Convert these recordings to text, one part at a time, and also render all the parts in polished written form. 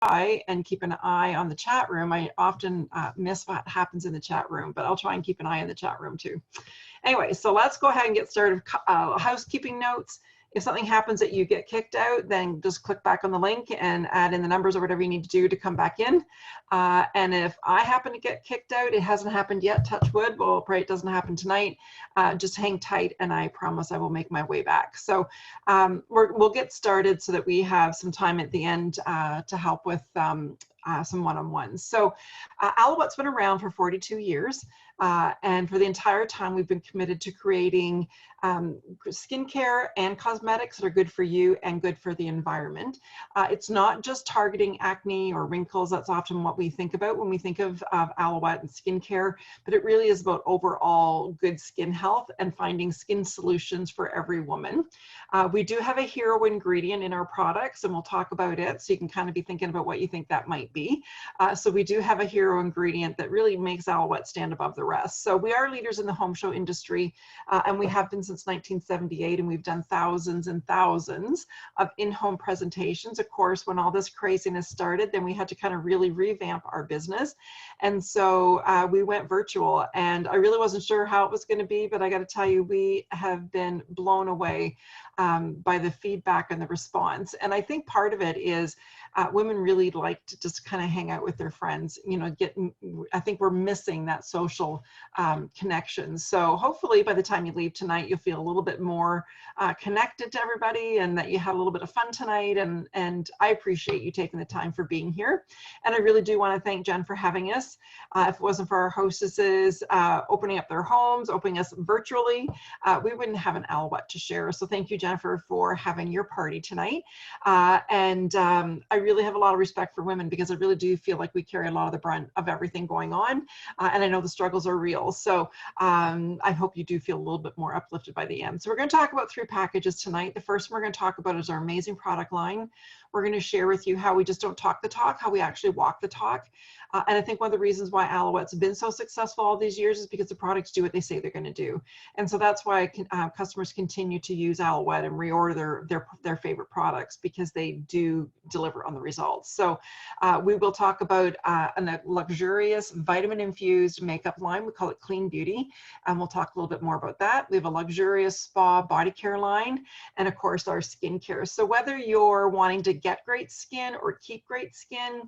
try and keep an eye on the chat room. I often miss what happens in the chat room, but I'll try and keep an eye on the chat room too. Anyway, so let's go ahead and get started. Housekeeping notes. If something happens that you get kicked out, then just click back on the link and add in the numbers or whatever you need to do to come back in. And if I happen to get kicked out, it hasn't happened yet, touch wood, well, pray it doesn't happen tonight. Just hang tight and I promise I will make my way back. So we'll get started so that we have some time at the end to help with some one-on-ones. So Alouette's been around for 42 years. And for the entire time, we've been committed to creating skincare and cosmetics that are good for you and good for the environment. It's not just targeting acne or wrinkles. That's often what we think about when we think of Alouette and skincare, but it really is about overall good skin health and finding skin solutions for every woman. We do have a hero ingredient in our products, and we'll talk about it, so you can kind of be thinking about what you think that might be. So we do have a hero ingredient that really makes Alouette stand above the rest. So we are leaders in the home show industry, and we have been since 1978, and we've done thousands and thousands of in-home presentations. Of course, when all this craziness started, then we had to kind of really revamp our business. And so we went virtual, and I really wasn't sure how it was going to be, but I got to tell you, we have been blown away by the feedback and the response. And I think part of it is women really like to just kind of hang out with their friends, you know, I think we're missing that social connection. So hopefully by the time you leave tonight, you'll feel a little bit more connected to everybody and that you had a little bit of fun tonight. And I appreciate you taking the time for being here. And I really do want to thank Jen for having us. If it wasn't for our hostesses opening up their homes, opening us virtually, we wouldn't have an Alouette to share. So thank you, Jennifer, for having your party tonight. I really have a lot of respect for women because I really do feel like we carry a lot of the brunt of everything going on. And I know the struggles are real. So I hope you do feel a little bit more uplifted by the end. So we're going to talk about 3 packages tonight. The first one we're going to talk about is our amazing product line. We're going to share with you how we just don't talk the talk, how we actually walk the talk. And I think one of the reasons why Alouette's been so successful all these years is because the products do what they say they're going to do. And so that's why customers continue to use Alouette and reorder their favorite products, because they do deliver on the results. So we will talk about a luxurious vitamin-infused makeup line. We call it Clean Beauty. And we'll talk a little bit more about that. We have a luxurious spa body care line, and of course our skincare. So whether you're wanting to get great skin or keep great skin,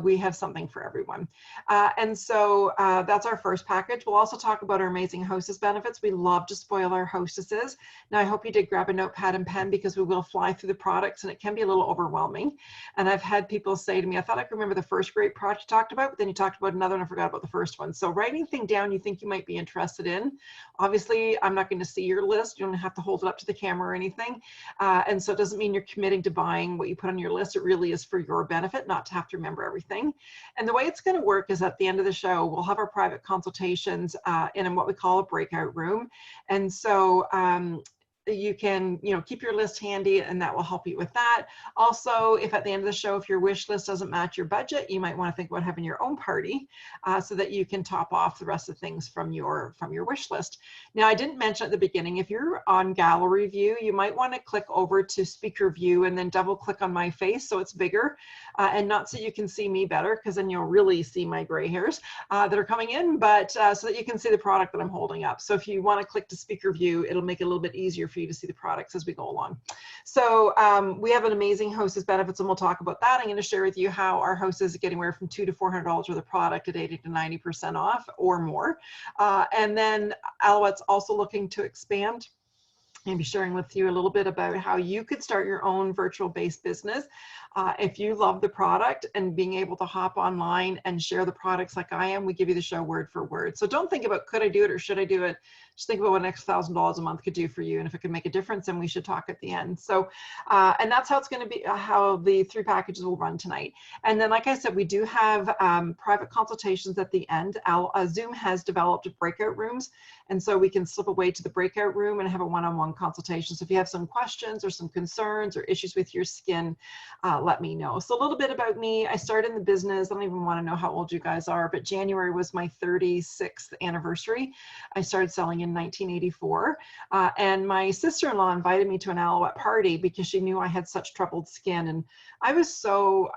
we have something for everyone. And so that's our first package. We'll also talk about our amazing hostess benefits. We love to spoil our hostesses. Now I hope you did grab a notepad and pen, because we will fly through the products and it can be a little overwhelming. And I've had people say to me, I thought I could remember the first great product you talked about, but then you talked about another and I forgot about the first one. So write anything down you think you might be interested in. Obviously, I'm not going to see your list. You don't have to hold it up to the camera or anything. And so it doesn't mean you're committing to buying what you put on your list. It really is for your benefit, not to have to remember everything. And the way it's going to work is at the end of the show, we'll have our private consultations in what we call a breakout room. And so you can, keep your list handy, and that will help you with that. Also, if at the end of the show, if your wish list doesn't match your budget, you might want to think about having your own party so that you can top off the rest of things from your wish list. Now, I didn't mention at the beginning, if you're on gallery view, you might want to click over to speaker view and then double click on my face so it's bigger, and not so you can see me better, because then you'll really see my gray hairs that are coming in, but so that you can see the product that I'm holding up. So if you want to click to speaker view, it'll make it a little bit easier for you to see the products as we go along. So we have an amazing hostess benefits, and we'll talk about that. I'm going to share with you how our hostess is getting anywhere from $200 to $400 worth of product at 80 to 90% off or more. And then Alouette's also looking to expand and be sharing with you a little bit about how you could start your own virtual-based business. If you love the product and being able to hop online and share the products like I am, we give you the show word for word. So don't think about could I do it or should I do it. Just think about what an extra $1,000 a month could do for you. And if it could make a difference, then we should talk at the end. So, and that's how it's going to be, how the 3 packages will run tonight. And then, like I said, we do have private consultations at the end. Zoom has developed breakout rooms. And so we can slip away to the breakout room and have a one-on-one consultation. So if you have some questions or some concerns or issues with your skin, let me know. So a little bit about me. I started in the business. I don't even want to know how old you guys are, but January was my 36th anniversary. I started selling in 1984. And my sister-in-law invited me to an Alouette party because she knew I had such troubled skin. And I was so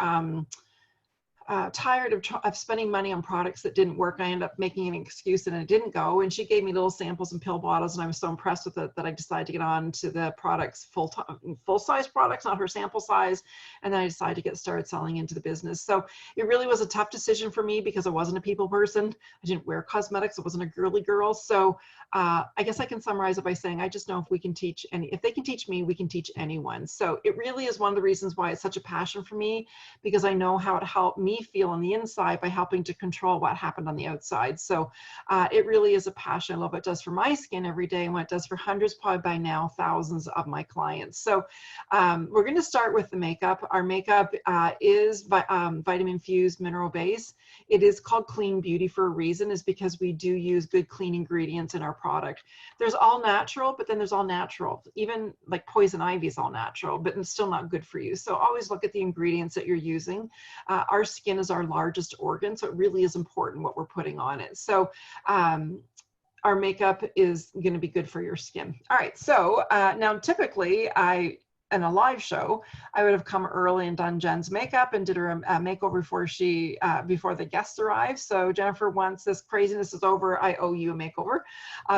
tired of spending money on products that didn't work. I ended up making an excuse and it didn't go. And she gave me little samples and pill bottles, and I was so impressed with it that I decided to get on to the products, full size products, not her sample size. And then I decided to get started selling into the business. So it really was a tough decision for me because I wasn't a people person. I didn't wear cosmetics. I wasn't a girly girl. So I guess I can summarize it by saying, I just know if we can teach, and if they can teach me, we can teach anyone. So it really is one of the reasons why it's such a passion for me, because I know how it helped me feel on the inside by helping to control what happened on the outside. So it really is a passion. I love what it does for my skin every day and what it does for hundreds, probably by now thousands of my clients. So we're going to start with the makeup. Our makeup is vitamin infused mineral base. It is called Clean Beauty for a reason, is because we do use good clean ingredients in our product. There's all natural, but then there's all natural. Even like poison ivy is all natural, but it's still not good for you. So always look at the ingredients that you're using. Our skin is our largest organ, so it really is important what we're putting on it. So our makeup is going to be good for your skin. All right, so now typically in a live show, I would have come early and done Jen's makeup and did her makeover before the guests arrived. So Jennifer, once this craziness is over, I owe you a makeover.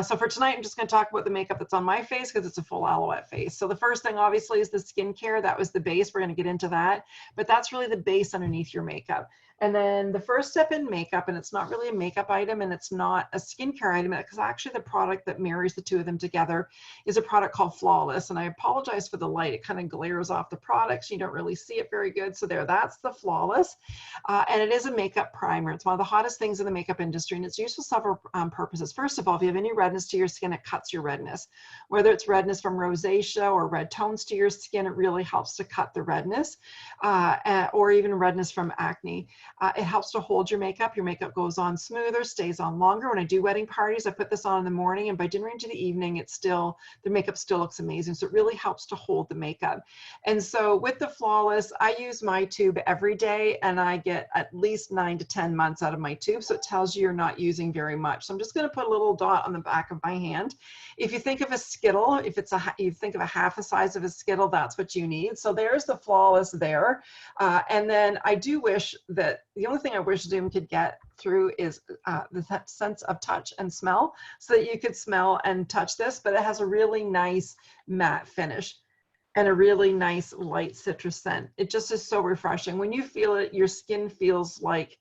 So for tonight, I'm just going to talk about the makeup that's on my face because it's a full Aloette face. So the first thing obviously is the skincare. That was the base. We're going to get into that, but that's really the base underneath your makeup. And then the first step in makeup, and it's not really a makeup item and it's not a skincare item, because actually the product that marries the two of them together is a product called Flawless. And I apologize for the light. It kind of glares off the products. You don't really see it very good. So that's the Flawless. And it is a makeup primer. It's one of the hottest things in the makeup industry, and it's used for several purposes. First of all, if you have any redness to your skin, it cuts your redness. Whether it's redness from rosacea or red tones to your skin, it really helps to cut the redness, or even redness from acne. It helps to hold your makeup. Your makeup goes on smoother, stays on longer. When I do wedding parties, I put this on in the morning, and by dinner into the evening, the makeup still looks amazing. So it really helps to hold the makeup. And so with the Flawless, I use my tube every day, and I get at least 9 to 10 months out of my tube. So it tells you you're not using very much. So I'm just going to put a little dot on the back of my hand. If you think of a Skittle, if you think of a half the size of a Skittle, that's what you need. So there's the Flawless there. And then I do wish that the only thing I wish Zoom could get through is the sense of touch and smell, so that you could smell and touch this, but it has a really nice matte finish and a really nice light citrus scent. It just is so refreshing. When you feel it, your skin feels like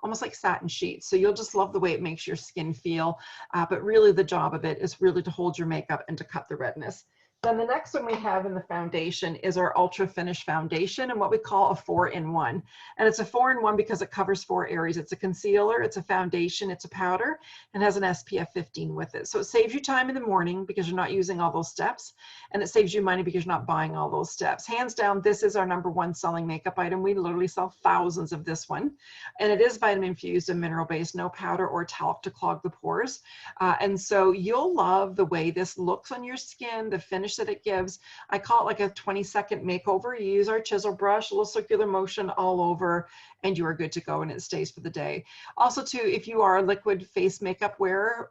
almost like satin sheets. So you'll just love the way it makes your skin feel. But really the job of it is really to hold your makeup and to cut the redness. Then the next one we have in the foundation is our Ultra Finish Foundation, and what we call a 4-in-1. And it's a 4-in-1 because it covers 4 areas. It's a concealer, it's a foundation, it's a powder, and has an SPF 15 with it. So it saves you time in the morning because you're not using all those steps, and it saves you money because you're not buying all those steps. Hands down, this is our #1 selling makeup item. We literally sell thousands of this one. And it is vitamin infused and mineral based, no powder or talc to clog the pores. And so you'll love the way this looks on your skin, the finish that it gives. I call it like a 20-second makeover. You use our chisel brush, a little circular motion all over, and you are good to go, and it stays for the day. Also too, if you are a liquid face makeup wearer,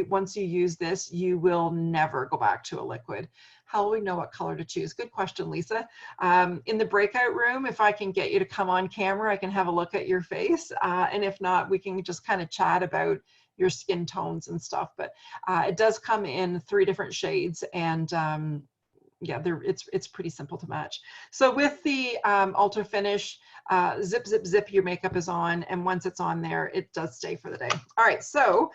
once you use this, you will never go back to a liquid. How will we know what color to choose? Good question, Lisa. In the breakout room, if I can get you to come on camera, I can have a look at your face. And if not, we can just kind of chat about your skin tones and stuff. But it does come in 3 different shades, and yeah, it's pretty simple to match. So with the Ultra Finish, zip, zip, zip, your makeup is on, and once it's on there, it does stay for the day. All right, so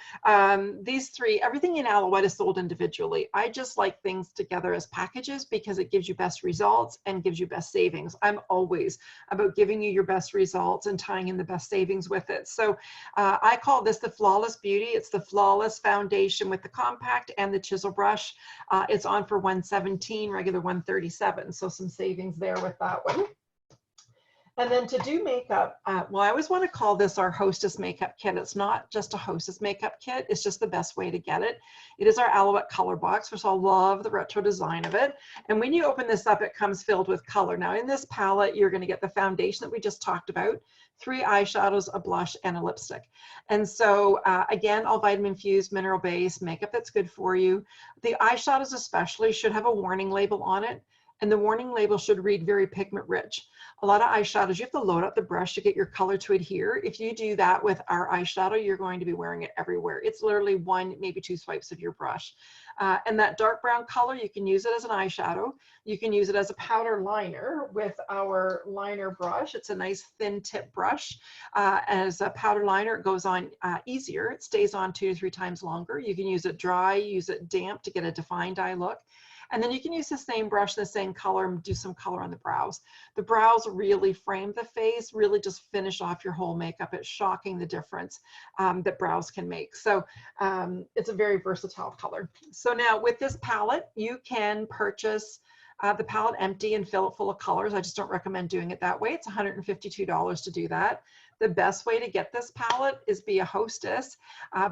these 3, everything in Aloette is sold individually. I just like things together as packages because it gives you best results and gives you best savings. I'm always about giving you your best results and tying in the best savings with it. So I call this the Flawless Beauty. It's the Flawless Foundation with the compact and the chisel brush. It's on for $117, regular $137, so some savings there with that one. And then to do makeup, well, I always want to call this our Hostess Makeup Kit. It's not just a Hostess Makeup Kit. It's just the best way to get it. It is our Aloette color box, which I love the retro design of it. And when you open this up, it comes filled with color. Now in this palette, you're going to get the foundation that we just talked about, 3 eyeshadows, a blush, and a lipstick. And so again, all vitamin infused, mineral based makeup that's good for you. The eyeshadows especially should have a warning label on it. and the warning label should read very pigment rich. A lot of eyeshadows, you have to load up the brush to get your color to adhere. If you do that with our eyeshadow, you're going to be wearing it everywhere. It's literally 1, maybe 2 swipes of your brush. And that dark brown color, you can use it as an eyeshadow. You can use it as a powder liner with our liner brush. It's a nice thin tip brush. As a powder liner, it goes on easier. It stays on 2 to 3 times longer. You can use it dry, use it damp to get a defined eye look. And then you can use the same brush, the same color, and do some color on the brows. The brows really frame the face, really just finish off your whole makeup. It's shocking the difference that brows can make. So it's a very versatile color. So now with this palette, you can purchase the palette empty and fill it full of colors. I just don't recommend doing it that way. It's $152 to do that. The best way to get this palette is be a hostess,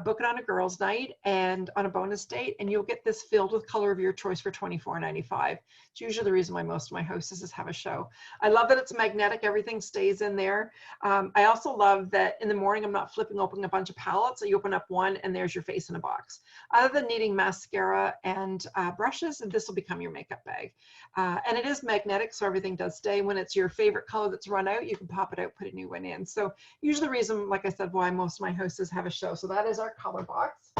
book it on a girls' night and on a bonus date, and you'll get this filled with color of your choice for $24.95. It's usually the reason why most of my hostesses have a show. I love that it's magnetic, everything stays in there. I also love that in the morning, I'm not flipping open a bunch of palettes. So you open up one and there's your face in a box. Other than needing mascara and brushes, this will become your makeup bag. And it is magnetic, so everything does stay. When it's your favorite color that's run out, you can pop it out, put a new one in. So usually the reason, like I said, why most of my hostesses have a show. So that is our color box.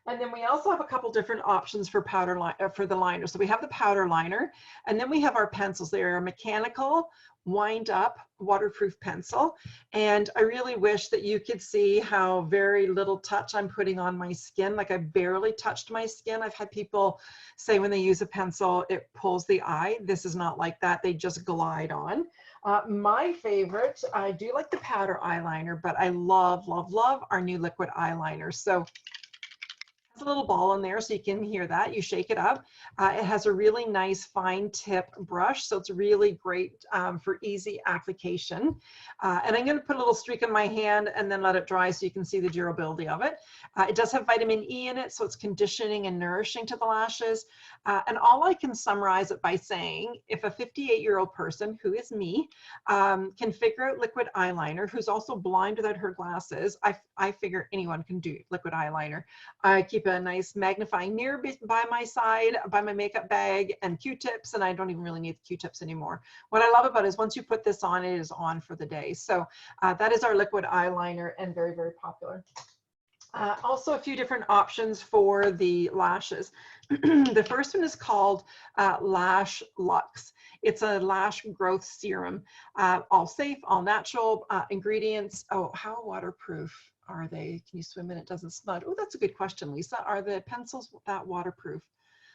And then we also have a couple different options for powder for the liner. So we have the powder liner, and then we have our pencils. They are mechanical, wind up, waterproof pencil. And I really wish that you could see how very little touch I'm putting on my skin. Like I barely touched my skin. I've had people say when they use a pencil, it pulls the eye. This is not like that. They just glide on. My favorite, I do like the powder eyeliner, but I love, love, love our new liquid eyeliner. So a little ball in there so you can hear that. You shake it up. It has a really nice fine tip brush, so it's really great for easy application. And I'm going to put a little streak in my hand and then let it dry so you can see the durability of it. It does have vitamin E in it, so it's conditioning and nourishing to the lashes. And all I can summarize it by saying, if a 58-year-old person, who is me, can figure out liquid eyeliner, who's also blind without her glasses, I figure anyone can do liquid eyeliner. I keep a nice magnifying mirror by my side, by my makeup bag, and Q-tips, and I don't even really need the Q-tips anymore. What I love about it is once you put this on, it is on for the day. So that is our liquid eyeliner, and very, very popular. Also a few different options for the lashes. The first one is called Lash Luxe. It's a lash growth serum, all safe, all natural ingredients. Oh, how waterproof are they? Can you swim in it? Doesn't smudge? Oh, that's a good question, Lisa. Are the pencils that waterproof?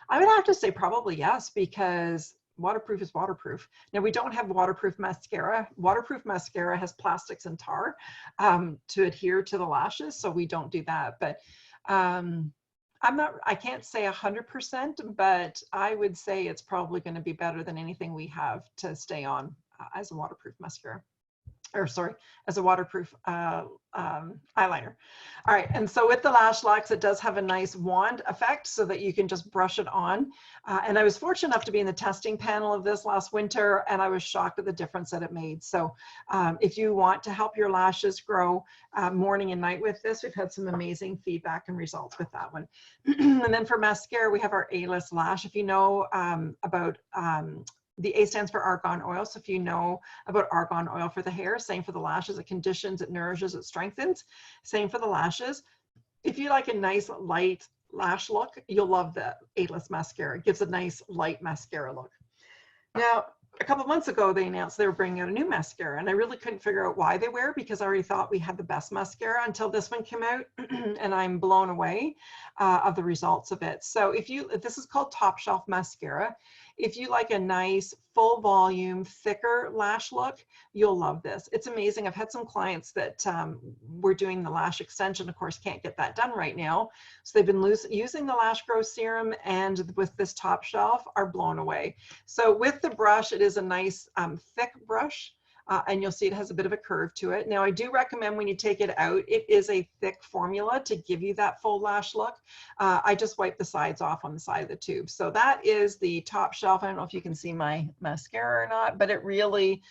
I would have to say probably yes, because waterproof is waterproof. Now we don't have waterproof mascara. Waterproof mascara has plastics and tar to adhere to the lashes, so we don't do that. But I can't say 100%, but I would say it's probably going to be better than anything we have to stay on as a waterproof mascara. Or sorry, as a waterproof eyeliner. All right, and so with the Lash Luxe, it does have a nice wand effect so that you can just brush it on. And I was fortunate enough to be in the testing panel of this last winter, and I was shocked at the difference that it made. So if you want to help your lashes grow morning and night with this, we've had some amazing feedback and results with that one. And then for mascara, we have our A-List Lash. If you know about the A stands for argan oil. So if you know about argan oil for the hair, same for the lashes, it conditions, it nourishes, it strengthens. Same for the lashes. If you like a nice light lash look, you'll love the A-List mascara. It gives a nice light mascara look. Now, a couple of months ago, they announced they were bringing out a new mascara, and I really couldn't figure out why they were, because I already thought we had the best mascara until this one came out, and I'm blown away of the results of it. So if this is called Top Shelf Mascara. If you like a nice full volume, thicker lash look, you'll love this. It's amazing. I've had some clients that were doing the lash extension, of course, can't get that done right now. So they've been using the lash growth serum, and with this Top Shelf are blown away. So with the brush, it is a nice thick brush. And you'll see it has a bit of a curve to it. Now, I do recommend when you take it out, it is a thick formula to give you that full lash look. I just wipe the sides off on the side of the tube. So that is the Top Shelf. I don't know if you can see my mascara or not, but it really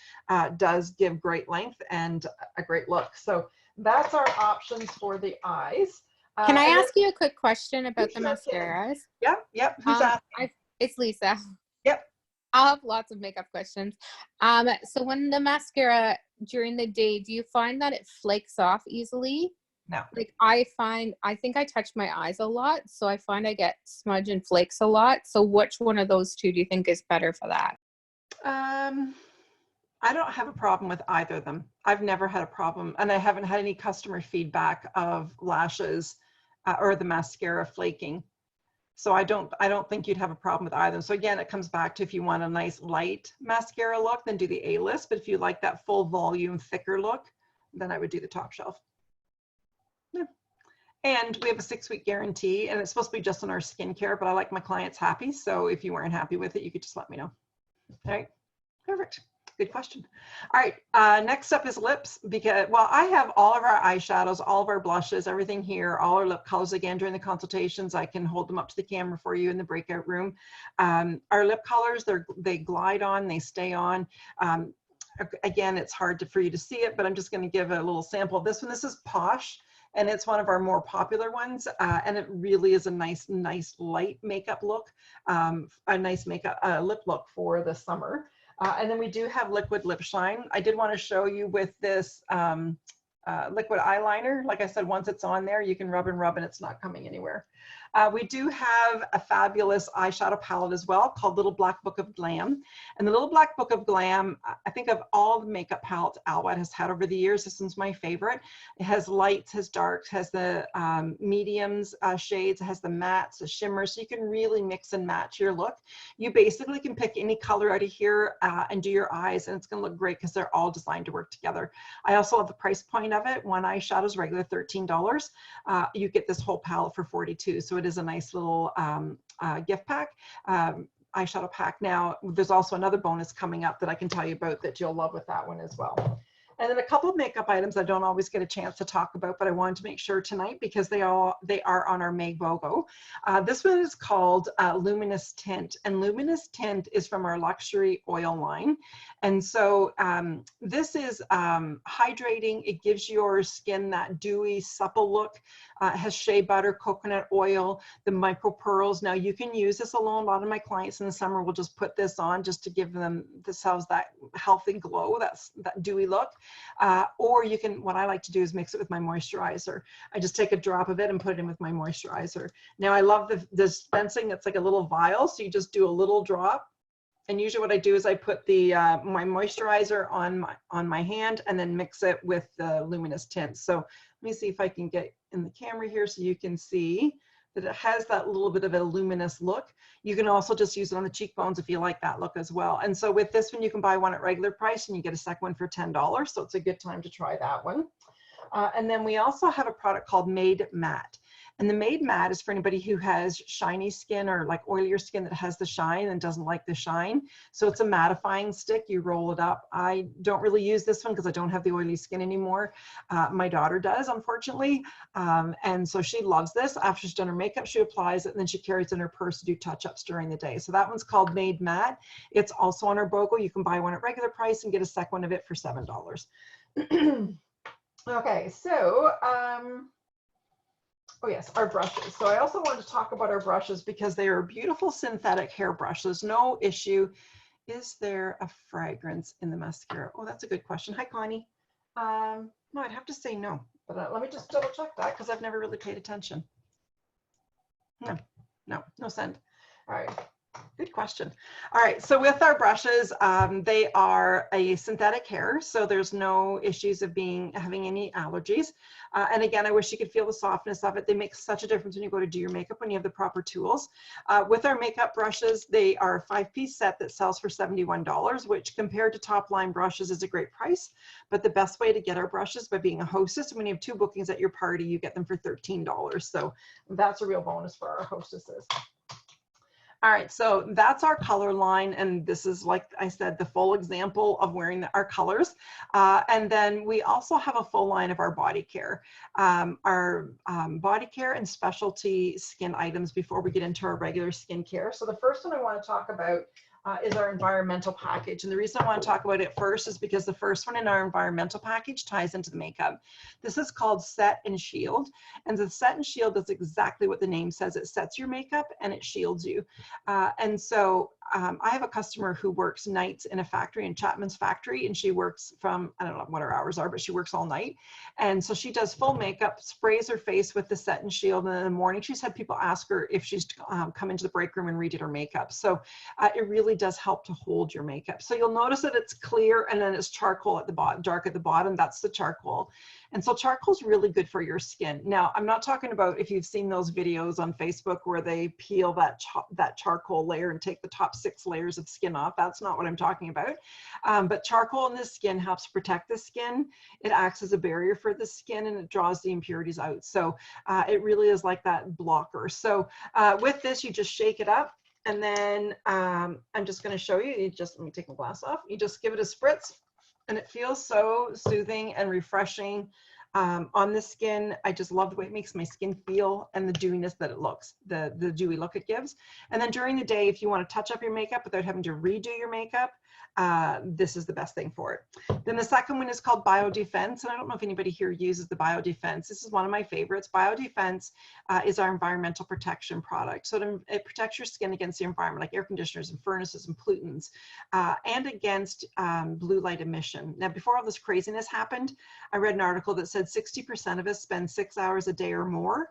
does give great length and a great look. So that's our options for the eyes. Can I ask you a quick question about the mascaras? Yep. Who's asking? It's Lisa. Yep. I'll have lots of makeup questions. So when the mascara during the day, do you find that it flakes off easily? No. Like I think I touch my eyes a lot, so I find I get smudge and flakes a lot. So which one of those two do you think is better for that? I don't have a problem with either of them. I've never had a problem, and I haven't had any customer feedback of lashes or the mascara flaking. So I don't think you'd have a problem with either. So again, it comes back to if you want a nice light mascara look, then do the A-list. But if you like that full volume, thicker look, then I would do the top shelf. Yeah. And we have a 6-week guarantee, and it's supposed to be just on our skincare, but I like my clients happy. So if you weren't happy with it, you could just let me know. All right, perfect. Good question. All right, next up is lips, because, well, I have all of our eyeshadows, all of our blushes, everything here, all our lip colors. Again, during the consultations, I can hold them up to the camera for you in the breakout room. Our lip colors, they glide on, they stay on. Again, it's hard for you to see it, but I'm just going to give a little sample of this one. This is Posh, and it's one of our more popular ones, and it really is a nice light makeup look, a nice makeup lip look for the summer. And then we do have liquid lip shine. I did want to show you with this liquid eyeliner. Like I said, once it's on there, you can rub and it's not coming anywhere. We do have a fabulous eyeshadow palette as well called Little Black Book of Glam. And the Little Black Book of Glam, I think of all the makeup palettes Aloette has had over the years, this one's my favorite. It has lights, has darks, has the mediums shades, it has the mattes, the shimmers, so you can really mix and match your look. You basically can pick any color out of here and do your eyes, and it's going to look great because they're all designed to work together. I also love the price point of it. One eyeshadow is regular $13. You get this whole palette for $42, so it is a nice little gift pack, eyeshadow pack. Now, there's also another bonus coming up that I can tell you about that you'll love with that one as well. And then a couple of makeup items I don't always get a chance to talk about, but I wanted to make sure tonight because they are on our May BOGO. This one is called Luminous Tint, and Luminous Tint is from our luxury oil line. And so this is hydrating. It gives your skin that dewy, supple look. It has shea butter, coconut oil, the micro pearls. Now you can use this alone. A lot of my clients in the summer will just put this on just to give themselves that healthy glow, that dewy look. Or you can, what I like to do is mix it with my moisturizer. I just take a drop of it and put it in with my moisturizer. Now I love the dispensing. It's like a little vial. So you just do a little drop. And usually what I do is I put the my moisturizer on my hand and then mix it with the luminous tint. So let me see if I can get in the camera here so you can see that it has that little bit of a luminous look. You can also just use it on the cheekbones if you like that look as well. And so with this one, you can buy one at regular price and you get a second one for $10. So it's a good time to try that one. And then we also have a product called Made Matte. And the Made Matte is for anybody who has shiny skin or like oilier skin that has the shine and doesn't like the shine. So it's a mattifying stick. You roll it up. I don't really use this one because I don't have the oily skin anymore. My daughter does, unfortunately. And so she loves this. After she's done her makeup, she applies it and then she carries it in her purse to do touch-ups during the day. So that one's called Made Matte. It's also on our BOGO. You can buy one at regular price and get a second one of it for $7. Okay, so oh yes, our brushes. So I also wanted to talk about our brushes because they are beautiful synthetic hair brushes. No issue. Is there a fragrance in the mascara? Oh, that's a good question. Hi, Connie. No, I'd have to say no, but let me just double check that because I've never really paid attention. No scent. All right. Good question. All right, so with our brushes, they are a synthetic hair, so there's no issues of having any allergies. And again, I wish you could feel the softness of it. They make such a difference when you go to do your makeup when you have the proper tools. With our makeup brushes, they are a 5-piece set that sells for $71, which compared to top line brushes is a great price. But the best way to get our brushes by being a hostess, when you have 2 bookings at your party, you get them for $13. So that's a real bonus for our hostesses. All right, so that's our color line, and this is, like I said, the full example of wearing our colors. And then we also have a full line of our body care. Our body care and specialty skin items before we get into our regular skincare. So the first one I want to talk about is our environmental package. And the reason I want to talk about it first is because the first one in our environmental package ties into the makeup. This is called Set and Shield. And the Set and Shield does exactly what the name says. It sets your makeup and it shields you. And so I have a customer who works nights in a factory, in Chapman's factory, and she works from, I don't know what her hours are, but she works all night. And so she does full makeup, sprays her face with the Set and Shield, and in the morning she's had people ask her if she's come into the break room and redid her makeup. So it really does help to hold your makeup. So you'll notice that it's clear and then it's charcoal at the bottom, dark at the bottom. That's the charcoal. And so charcoal is really good for your skin. Now, I'm not talking about if you've seen those videos on Facebook where they peel that charcoal layer and take the top 6 layers of skin off. That's not what I'm talking about. But charcoal in the skin helps protect the skin. It acts as a barrier for the skin and it draws the impurities out. So it really is like that blocker. So with this, you just shake it up. And then I'm just going to show you, let me take my glass off. You just give it a spritz and it feels so soothing and refreshing on the skin. I just love the way it makes my skin feel and the dewiness that it looks, the dewy look it gives. And then during the day, if you want to touch up your makeup without having to redo your makeup, this is the best thing for it. Then the second one is called Biodefense, and I don't know if anybody here uses the Biodefense. This is one of my favorites. Biodefense is our environmental protection product. So it protects your skin against the environment, like air conditioners and furnaces and pollutants, and against blue light emission. Now, before all this craziness happened, I read an article that said 60% of us spend 6 hours a day or more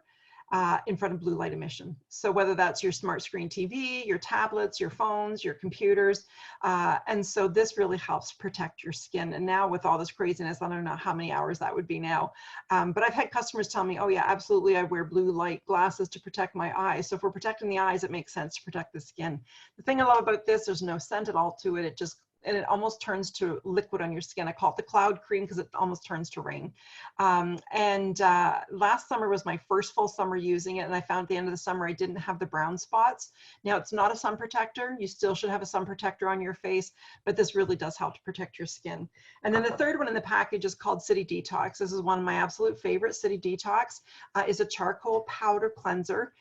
in front of blue light emission. So whether that's your smart screen TV, your tablets, your phones, your computers. And so this really helps protect your skin. And now with all this craziness, I don't know how many hours that would be now. But I've had customers tell me, oh yeah, absolutely, I wear blue light glasses to protect my eyes. So if we're protecting the eyes, it makes sense to protect the skin. The thing I love about this, there's no scent at all to it. It almost turns to liquid on your skin. I call it the cloud cream because it almost turns to rain. Last summer was my first full summer using it, and I found at the end of the summer I didn't have the brown spots. Now, it's not a sun protector. You still should have a sun protector on your face, but this really does help to protect your skin. And then the third one in the package is called City Detox. This is one of my absolute favorites. City Detox is a charcoal powder cleanser.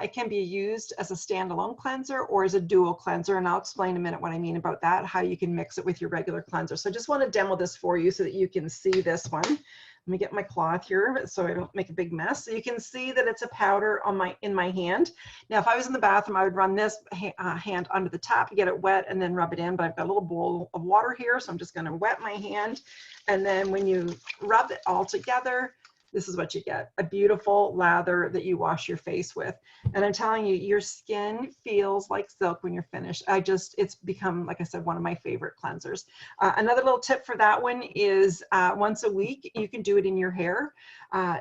It can be used as a standalone cleanser or as a dual cleanser, and I'll explain in a minute what I mean about that, how you can mix it with your regular cleanser. So I just want to demo this for you so that you can see this one. Let me get my cloth here so I don't make a big mess. So you can see that it's a powder in my hand. Now, if I was in the bathroom, I would run this hand under the tap to get it wet and then rub it in, but I've got a little bowl of water here, so I'm just going to wet my hand. And then when you rub it all together, this is what you get, a beautiful lather that you wash your face with. And I'm telling you, your skin feels like silk when you're finished. It's become, like I said, one of my favorite cleansers. Another little tip for that one is once a week, you can do it in your hair.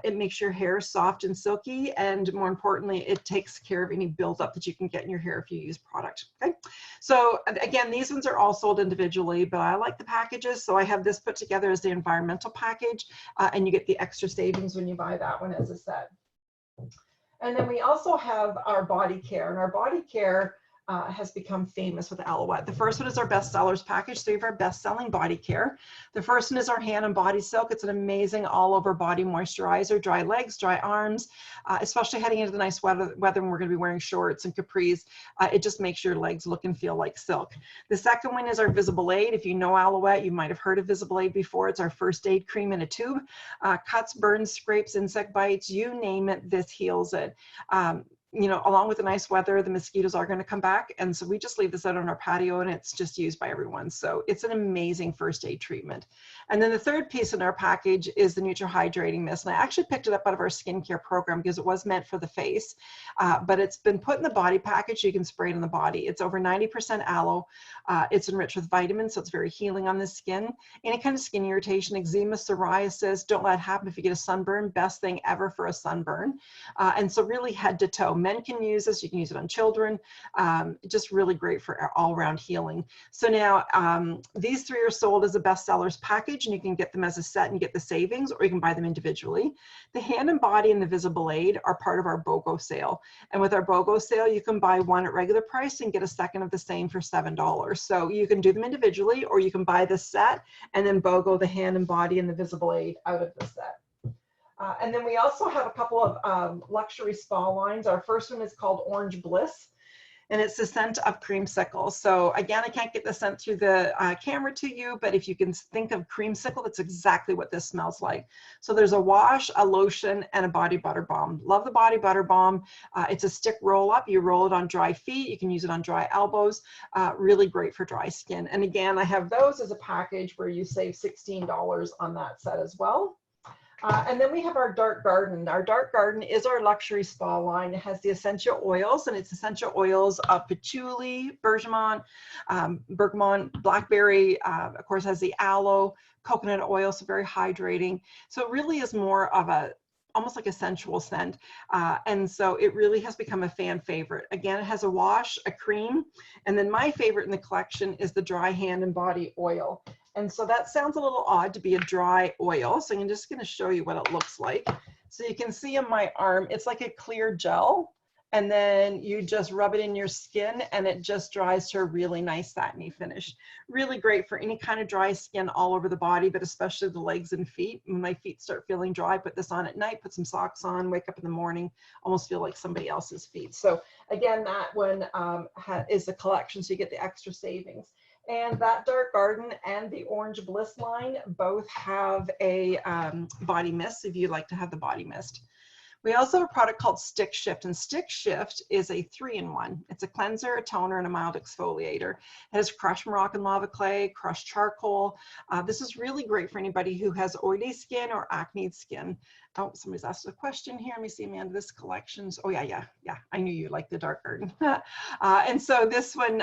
It makes your hair soft and silky. And more importantly, it takes care of any buildup that you can get in your hair if you use product. Okay. So again, these ones are all sold individually, but I like the packages. So I have this put together as the environmental package, and you get the extra savings when you buy that one as a set. And then we also have our body care, and our body care has become famous with Aloette. The first one is our best sellers package, 3 of our best selling body care. The first one is our hand and body silk. It's an amazing all over body moisturizer, dry legs, dry arms, especially heading into the nice weather when we're going to be wearing shorts and capris. It just makes your legs look and feel like silk. The second one is our Visible Aid. If you know Aloette, you might have heard of Visible Aid before. It's our first aid cream in a tube. Cuts, burns, scrapes, insect bites, you name it, this heals it. You know, along with the nice weather, the mosquitoes are going to come back. And so we just leave this out on our patio and it's just used by everyone. So it's an amazing first aid treatment. And then the third piece in our package is the Nutra Hydrating Mist. And I actually picked it up out of our skincare program because it was meant for the face, but it's been put in the body package. So you can spray it on the body. It's over 90% aloe. It's enriched with vitamins, so it's very healing on the skin. Any kind of skin irritation, eczema, psoriasis, don't let it happen if you get a sunburn. Best thing ever for a sunburn. And so really head to toe. Men can use this. You can use it on children. Just really great for all-around healing. So now these 3 are sold as a bestsellers package, and you can get them as a set and get the savings, or you can buy them individually. The hand and body and the Visible Aid are part of our BOGO sale. And with our BOGO sale, you can buy one at regular price and get a second of the same for $7. So you can do them individually, or you can buy the set and then BOGO the hand and body and the Visible Aid out of the set. And then we also have a couple of luxury spa lines. Our first one is called Orange Bliss. and it's the scent of creamsicle. So again, I can't get the scent through the camera to you, but if you can think of creamsicle, that's exactly what this smells like. So there's a wash, a lotion, and a body butter balm. Love the body butter balm. It's a stick roll up. You roll it on dry feet. You can use it on dry elbows. Really great for dry skin. And again, I have those as a package where you save $16 on that set as well. And then we have our Dark Garden. Our Dark Garden is our luxury spa line. It has the essential oils, and it's essential oils of patchouli, bergamot, blackberry, of course has the aloe, coconut oil, so very hydrating. So it really is more of a, almost like a sensual scent. And so it really has become a fan favorite. Again, it has a wash, a cream, and then my favorite in the collection is the dry hand and body oil. And so that sounds a little odd to be a dry oil. So I'm just going to show you what it looks like. So you can see on my arm, it's like a clear gel. And then you just rub it in your skin and it just dries to a really nice satiny finish. Really great for any kind of dry skin all over the body, but especially the legs and feet. When my feet start feeling dry, put this on at night, put some socks on, wake up in the morning, almost feel like somebody else's feet. So again, that one is the collection, so you get the extra savings. And that Dark Garden and the Orange Bliss line both have a body mist if you'd like to have the body mist. We also have a product called Stick Shift, and Stick Shift is a 3-in-1. It's a cleanser, a toner, and a mild exfoliator. It has crushed Moroccan lava clay, crushed charcoal. This is really great for anybody who has oily skin or acne skin. Oh, somebody's asked a question here. Let me see, Amanda, this collection's, oh yeah, I knew you liked the Dark Garden. And so this one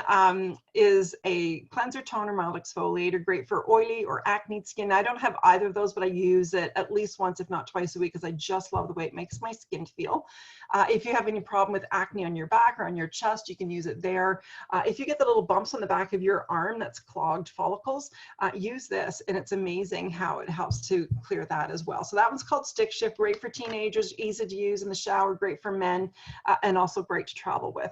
is a cleanser, toner, mild exfoliator, great for oily or acne skin. I don't have either of those, but I use it at least once, if not twice a week, because I just love the way it makes my skin feel. If you have any problem with acne on your back or on your chest, you can use it there. If you get the little bumps on the back of your arm, that's clogged follicles, use this, and it's amazing how it helps to clear that as well. So that one's called Stick Shift, great for teenagers, easy to use in the shower, great for men, and also great to travel with.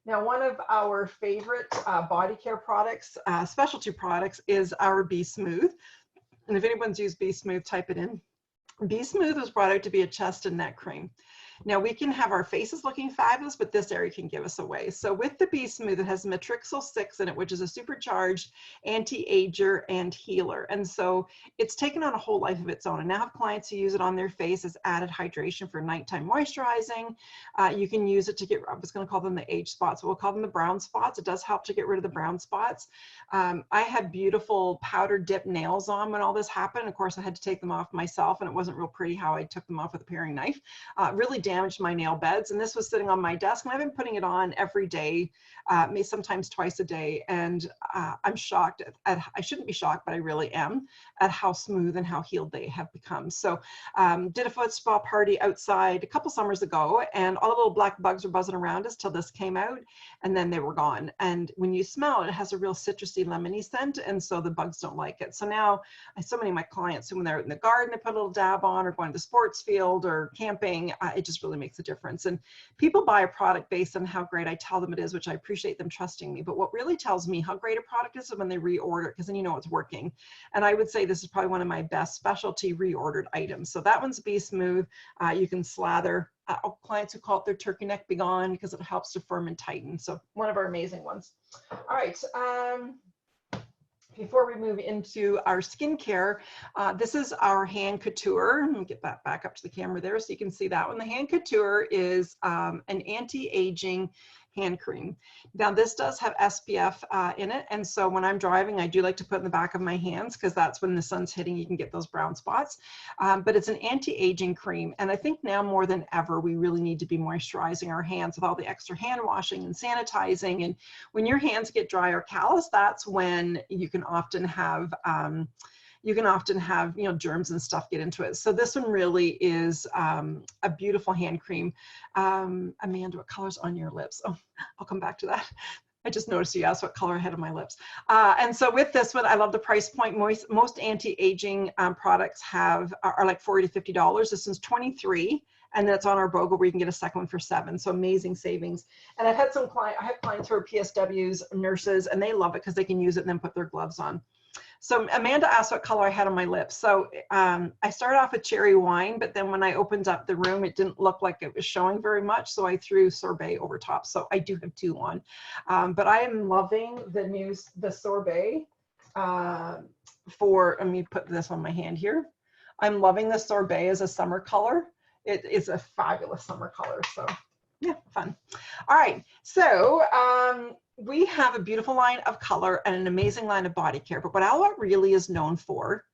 Now, one of our favorite body care products, specialty products, is our Be Smooth. And if anyone's used Be Smooth, type it in. Be Smooth was brought out to be a chest and neck cream. Now we can have our faces looking fabulous, but this area can give us away. So with the Be Smooth, it has Matrixyl 6 in it, which is a supercharged anti-ager and healer. And so it's taken on a whole life of its own. And now I have clients who use it on their face as added hydration for nighttime moisturizing. You can use it to get, I was going to call them the age spots, but we'll call them the brown spots. It does help to get rid of the brown spots. I had beautiful powder dip nails on when all this happened. Of course, I had to take them off myself, and it wasn't real pretty how I took them off with a paring knife. Really damaged my nail beds, and this was sitting on my desk, and I've been putting it on every day, maybe sometimes twice a day, and I'm shocked at, I shouldn't be shocked, but I really am, at how smooth and how healed they have become. So did a foot spa party outside a couple summers ago, and all the little black bugs were buzzing around us till this came out, and then they were gone. And when you smell it, it has a real citrusy, lemony scent, and so the bugs don't like it. So now so many of my clients, when they're out in the garden, they put a little dab on, or going to the sports field or camping, it just really makes a difference. And people buy a product based on how great I tell them it is, which I appreciate them trusting me. But what really tells me how great a product is when they reorder it, because then you know it's working. And I would say this is probably one of my best specialty reordered items. So that one's Be Smooth. You can slather. Clients who call it their turkey neck Be Gone because it helps to firm and tighten. So one of our amazing ones. All right. Before we move into our skincare, this is our Hand Couture. Let me get that back up to the camera there so you can see that one. The Hand Couture is an anti-aging hand cream. Now this does have SPF in it, and so when I'm driving, I do like to put it in the back of my hands because that's when the sun's hitting, you can get those brown spots. But it's an anti-aging cream, and I think now more than ever, we really need to be moisturizing our hands with all the extra hand washing and sanitizing. And when your hands get dry or callous, that's when you can often have germs and stuff get into it. So this one really is a beautiful hand cream. Amanda, what color's on your lips? Oh, I'll come back to that. I just noticed you asked what color I had on my lips. And so with this one, I love the price point. Most anti-aging products are like $40 to $50. This one's $23. And then it's on our BOGO where you can get a second one for $7. So amazing savings. And I have clients who are PSWs, nurses, and they love it because they can use it and then put their gloves on. So Amanda asked what color I had on my lips. So I started off with cherry wine, but then when I opened up the room, it didn't look like it was showing very much. So I threw sorbet over top. So I do have two on. But I am loving the sorbet let me put this on my hand here. I'm loving the sorbet as a summer color. It is a fabulous summer color. So yeah, fun. All right. So we have a beautiful line of color and an amazing line of body care. But what Aloette really is known for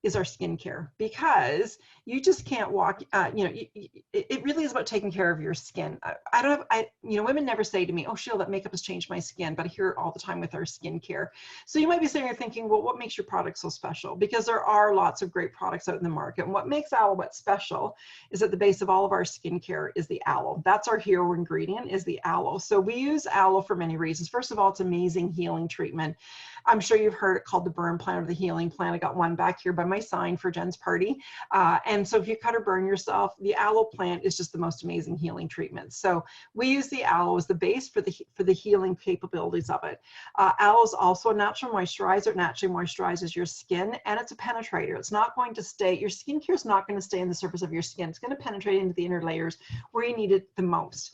is our skincare, because you just can't walk, it really is about taking care of your skin. Women never say to me, oh, Sheila, that makeup has changed my skin, but I hear it all the time with our skincare. So you might be sitting here thinking, well, what makes your product so special? Because there are lots of great products out in the market. And what makes Aloette special is at the base of all of our skincare is the aloe. That's our hero ingredient, is the aloe. So we use aloe for many reasons. First of all, it's amazing healing treatment. I'm sure you've heard it called the burn plant or the healing plant. I got one back here by my sign for Jen's party. And so if you cut or burn yourself, the aloe plant is just the most amazing healing treatment. So we use the aloe as the base for the healing capabilities of it. Aloe is also a natural moisturizer. It naturally moisturizes your skin, and it's a penetrator. It's not going to stay, your skincare is not going to stay in the surface of your skin. It's going to penetrate into the inner layers where you need it the most.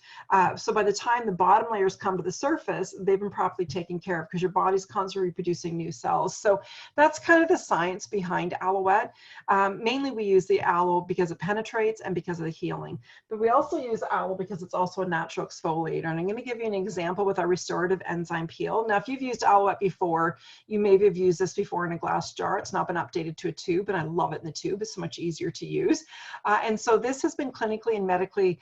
So by the time the bottom layers come to the surface, they've been properly taken care of, because your body's constantly reproducing new cells. So that's kind of the science behind Aloette. Mainly we use the aloe because it penetrates and because of the healing. But we also use aloe because it's also a natural exfoliator. And I'm going to give you an example with our restorative enzyme peel. Now, if you've used Aloette before, you maybe have used this before in a glass jar. It's not been updated to a tube, and I love it in the tube. It's so much easier to use. And so this has been clinically and medically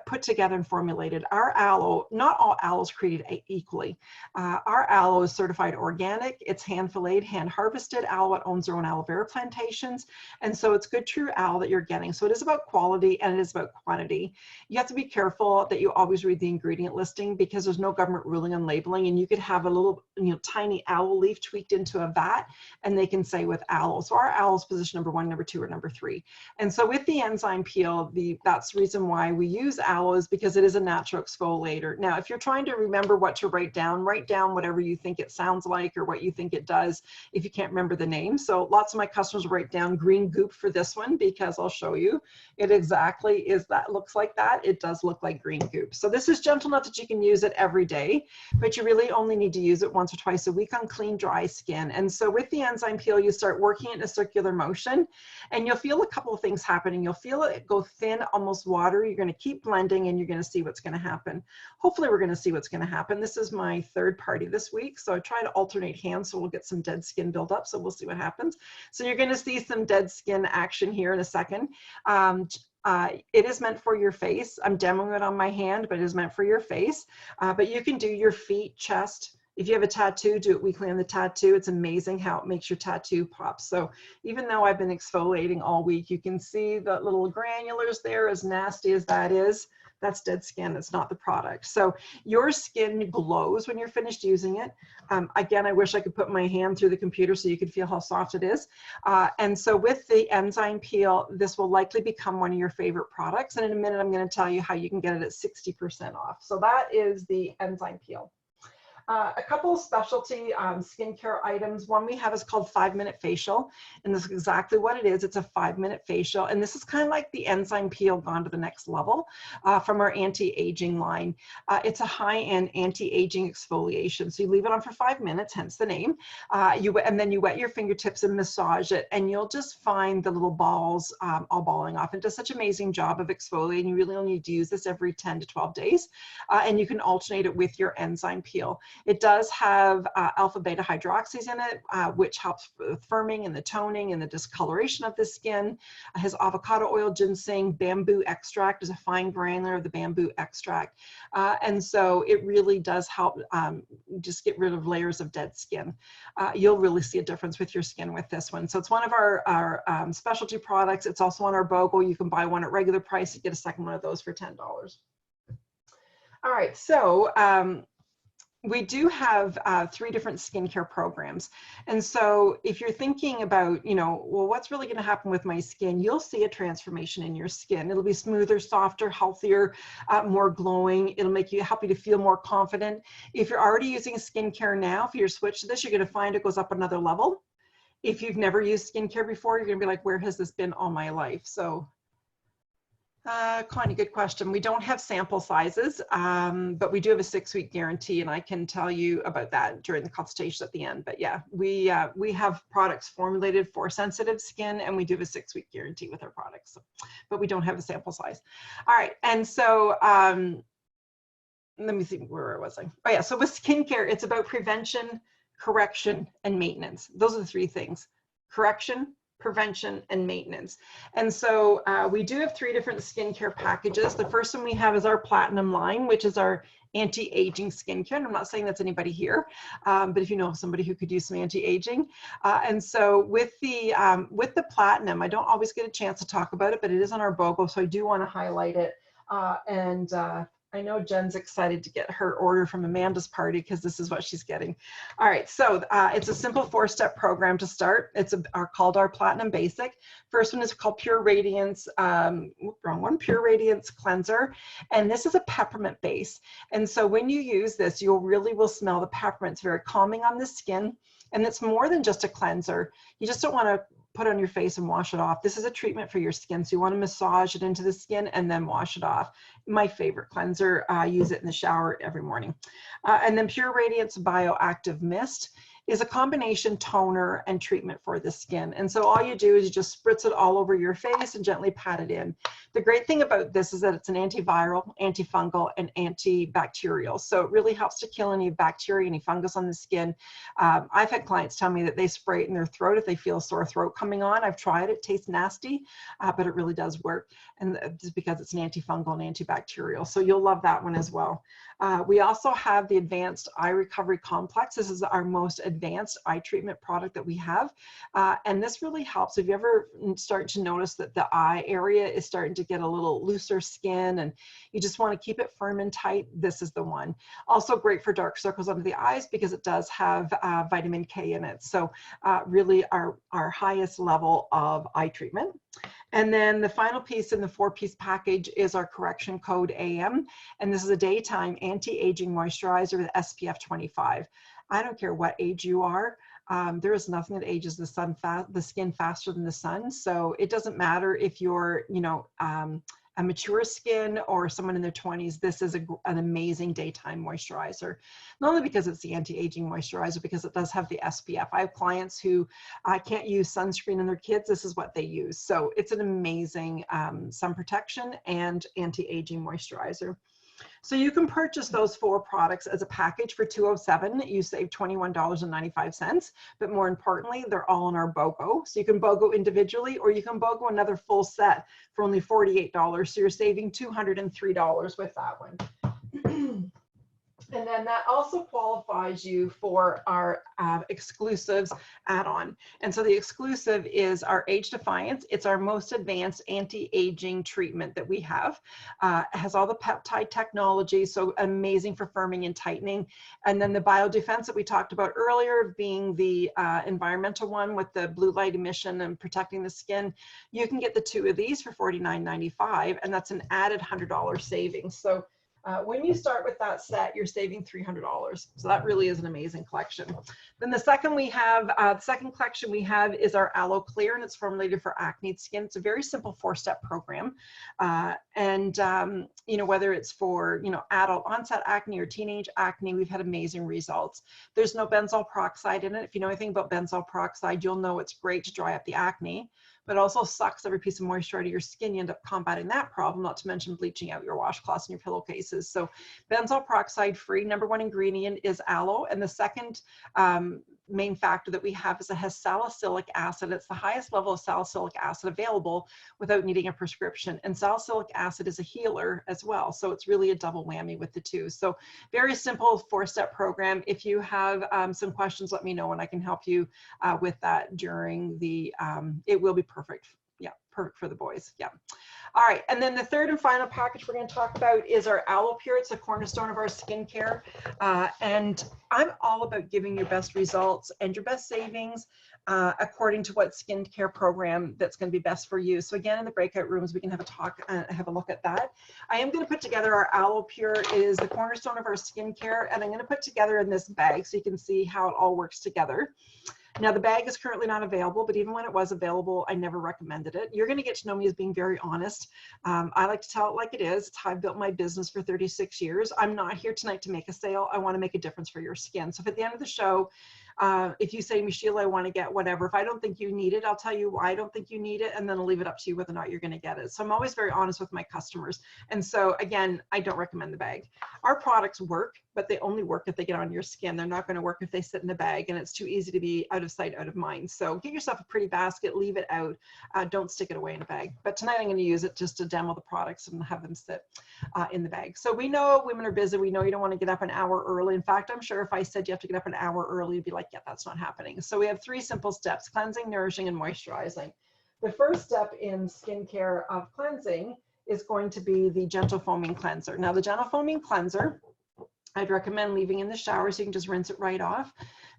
put together and formulated. Our aloe, not all aloe is created equally. Our aloe is certified organic. It's hand filleted, hand harvested. Aloette owns their own aloe vera plantations. And so it's good true aloe that you're getting. So it is about quality and it is about quantity. You have to be careful that you always read the ingredient listing, because there's no government ruling on labeling, and you could have a little tiny aloe leaf tweaked into a vat and they can say with aloe. So our aloe is position number 1, number 2, or number 3. And so with the enzyme peel, that's the reason why we use aloe, is because it is a natural exfoliator. Now, if you're trying to remember what to write down whatever you think it sounds like or what you think it does if you can't remember the name. So lots of my customers write down green goop for this one, because I'll show you it exactly looks like that. It does look like green goop. So this is gentle enough that you can use it every day, but you really only need to use it once or twice a week on clean, dry skin. And so with the enzyme peel, you start working it in a circular motion, and you'll feel a couple of things happening. You'll feel it go thin, almost watery. You're going to keep blending, and you're going to see what's going to happen. Hopefully we're going to see what's going to happen. This is my third party this week, so I try to alternate hands, so we'll get some dead skin build up. So we'll see what happens. So you're going to see some dead skin action here in a second. It is meant for your face. I'm demoing it on my hand, but it is meant for your face. But you can do your feet, chest. If you have a tattoo, do it weekly on the tattoo. It's amazing how it makes your tattoo pop. So even though I've been exfoliating all week, you can see the little granulars there, as nasty as that is. That's dead skin. It's not the product. So your skin glows when you're finished using it. Again, I wish I could put my hand through the computer so you could feel how soft it is. And so with the enzyme peel, this will likely become one of your favorite products. And in a minute, I'm going to tell you how you can get it at 60% off. So that is the enzyme peel. A couple of specialty skincare items. One we have is called 5-minute facial, and this is exactly what it is. It's a 5-minute facial, and this is kind of like the enzyme peel gone to the next level from our anti-aging line. It's a high-end anti-aging exfoliation. So you leave it on for 5 minutes, hence the name. And then you wet your fingertips and massage it, and you'll just find the little balls all balling off. It does such an amazing job of exfoliating. You really only need to use this every 10 to 12 days, and you can alternate it with your enzyme peel. It does have alpha beta hydroxys in it, which helps with firming and the toning and the discoloration of the skin. It has avocado oil, ginseng, bamboo extract is a fine granular of the bamboo extract. And so it really does help just get rid of layers of dead skin. You'll really see a difference with your skin with this one. So it's one of our specialty products. It's also on our BOGO. You can buy one at regular price and get a second one of those for $10. All right, so We do have 3 different skincare programs. And so if you're thinking about, well, what's really going to happen with my skin, you'll see a transformation in your skin. It'll be smoother, softer, healthier, more glowing. It'll help you to feel more confident. If you're already using skincare now, if you're switched to this, you're going to find it goes up another level. If you've never used skincare before, you're going to be like, where has this been all my life? So Connie, good question. We don't have sample sizes, but we do have a 6-week guarantee, and I can tell you about that during the consultation at the end. But yeah, we have products formulated for sensitive skin, and we do have a 6-week guarantee with our products, but we don't have a sample size. All right, and so let me see, where was I? Oh yeah, so with skincare, it's about prevention, correction, and maintenance. Those are the 3 things: correction, prevention, and maintenance. And so we do have 3 different skincare packages. The first one we have is our Platinum line, which is our anti-aging skincare. And I'm not saying that's anybody here, but if you know somebody who could use some anti-aging. And so with the Platinum, I don't always get a chance to talk about it, but it is on our BOGO, so I do want to highlight it. I know Jen's excited to get her order from Amanda's party because this is what she's getting. All right, so it's a simple 4-step program to start. It's called our Platinum Basic. First one is called Pure Radiance, wrong one, Pure Radiance Cleanser. And this is a peppermint base. And so when you use this, you really will smell the peppermint. It's very calming on the skin. And it's more than just a cleanser. You just don't want to put on your face and wash it off. This is a treatment for your skin. So you want to massage it into the skin and then wash it off. My favorite cleanser, I use it in the shower every morning. And then Pure Radiance Bioactive Mist is a combination toner and treatment for the skin. And so all you do is you just spritz it all over your face and gently pat it in. The great thing about this is that it's an antiviral, antifungal, and antibacterial. So it really helps to kill any bacteria, any fungus on the skin. I've had clients tell me that they spray it in their throat if they feel a sore throat coming on. I've tried it, it tastes nasty, but it really does work. And just because it's an antifungal and antibacterial. So you'll love that one as well. We also have the Advanced Eye Recovery Complex. This is our most advanced eye treatment product that we have. And this really helps if you ever start to notice that the eye area is starting to get a little looser skin and you just want to keep it firm and tight. This is the one. Also great for dark circles under the eyes because it does have vitamin K in it. So really our highest level of eye treatment. And then the final piece in the 4-piece package is our correction code AM. And this is a daytime anti-aging moisturizer with SPF 25. I don't care what age you are. There is nothing that ages the skin faster than the sun. So it doesn't matter if you're, a mature skin or someone in their 20s, this is an amazing daytime moisturizer. Not only because it's the anti-aging moisturizer, because it does have the SPF. I have clients who can't use sunscreen in their kids. This is what they use. So it's an amazing sun protection and anti-aging moisturizer. So you can purchase those 4 products as a package for $207. You save $21.95. But more importantly, they're all in our BOGO. So you can BOGO individually, or you can BOGO another full set for only $48. So you're saving $203 with that one. And then that also qualifies you for our exclusives add-on. And so the exclusive is our Age Defiance. It's our most advanced anti-aging treatment that we have. It has all the peptide technology, so amazing for firming and tightening. And then the biodefense that we talked about earlier, being the environmental one with the blue light emission and protecting the skin. You can get the 2 of these for $49.95, and that's an added $100 savings. So when you start with that set, you're saving $300. So that really is an amazing collection. Then the second collection we have is our Aloe Clear, and it's formulated for acne skin. It's a very simple 4-step program. Whether it's for, adult onset acne or teenage acne, we've had amazing results. There's no benzoyl peroxide in it. If you know anything about benzoyl peroxide, you'll know it's great to dry up the acne, but also sucks every piece of moisture out of your skin. You end up combating that problem, not to mention bleaching out your washcloths and your pillowcases. So benzoyl peroxide free, #1 ingredient is aloe. And the second main factor that we have is it has salicylic acid. It's the highest level of salicylic acid available without needing a prescription. And salicylic acid is a healer as well. So it's really a double whammy with the 2. So very simple 4-step program. If you have some questions, let me know and I can help you with that during the, it will be perfect Yeah, perfect for the boys. Yeah. All right, and then the third and final package we're going to talk about is our Aloette. It's a cornerstone of our skincare, and I'm all about giving your best results and your best savings according to what skincare program that's going to be best for you. So again, in the breakout rooms, we can have a talk, have a look at that. I am going to put together our Aloette is the cornerstone of our skincare, and I'm going to put together in this bag so you can see how it all works together. Now, the bag is currently not available, but even when it was available, I never recommended it. You're going to get to know me as being very honest. I like to tell it like it is. It's how I built my business for 36 years. I'm not here tonight to make a sale. I want to make a difference for your skin. So if at the end of the show, if you say to me, Sheila, I want to get whatever, if I don't think you need it, I'll tell you why I don't think you need it, and then I'll leave it up to you whether or not you're going to get it. So I'm always very honest with my customers. And so again, I don't recommend the bag. Our products work, but they only work if they get on your skin. They're not going to work if they sit in the bag, and it's too easy to be out of sight, out of mind. So get yourself a pretty basket, leave it out. Don't stick it away in a bag. But tonight I'm going to use it just to demo the products and have them sit in the bag. So we know women are busy. We know you don't want to get up an hour early. In fact, I'm sure if I said you have to get up an hour early, you'd be like, yeah, that's not happening. So we have 3 simple steps: cleansing, nourishing, and moisturizing. The first step in skincare of cleansing is going to be the gentle foaming cleanser. Now, the gentle foaming cleanser, I'd recommend leaving in the shower so you can just rinse it right off.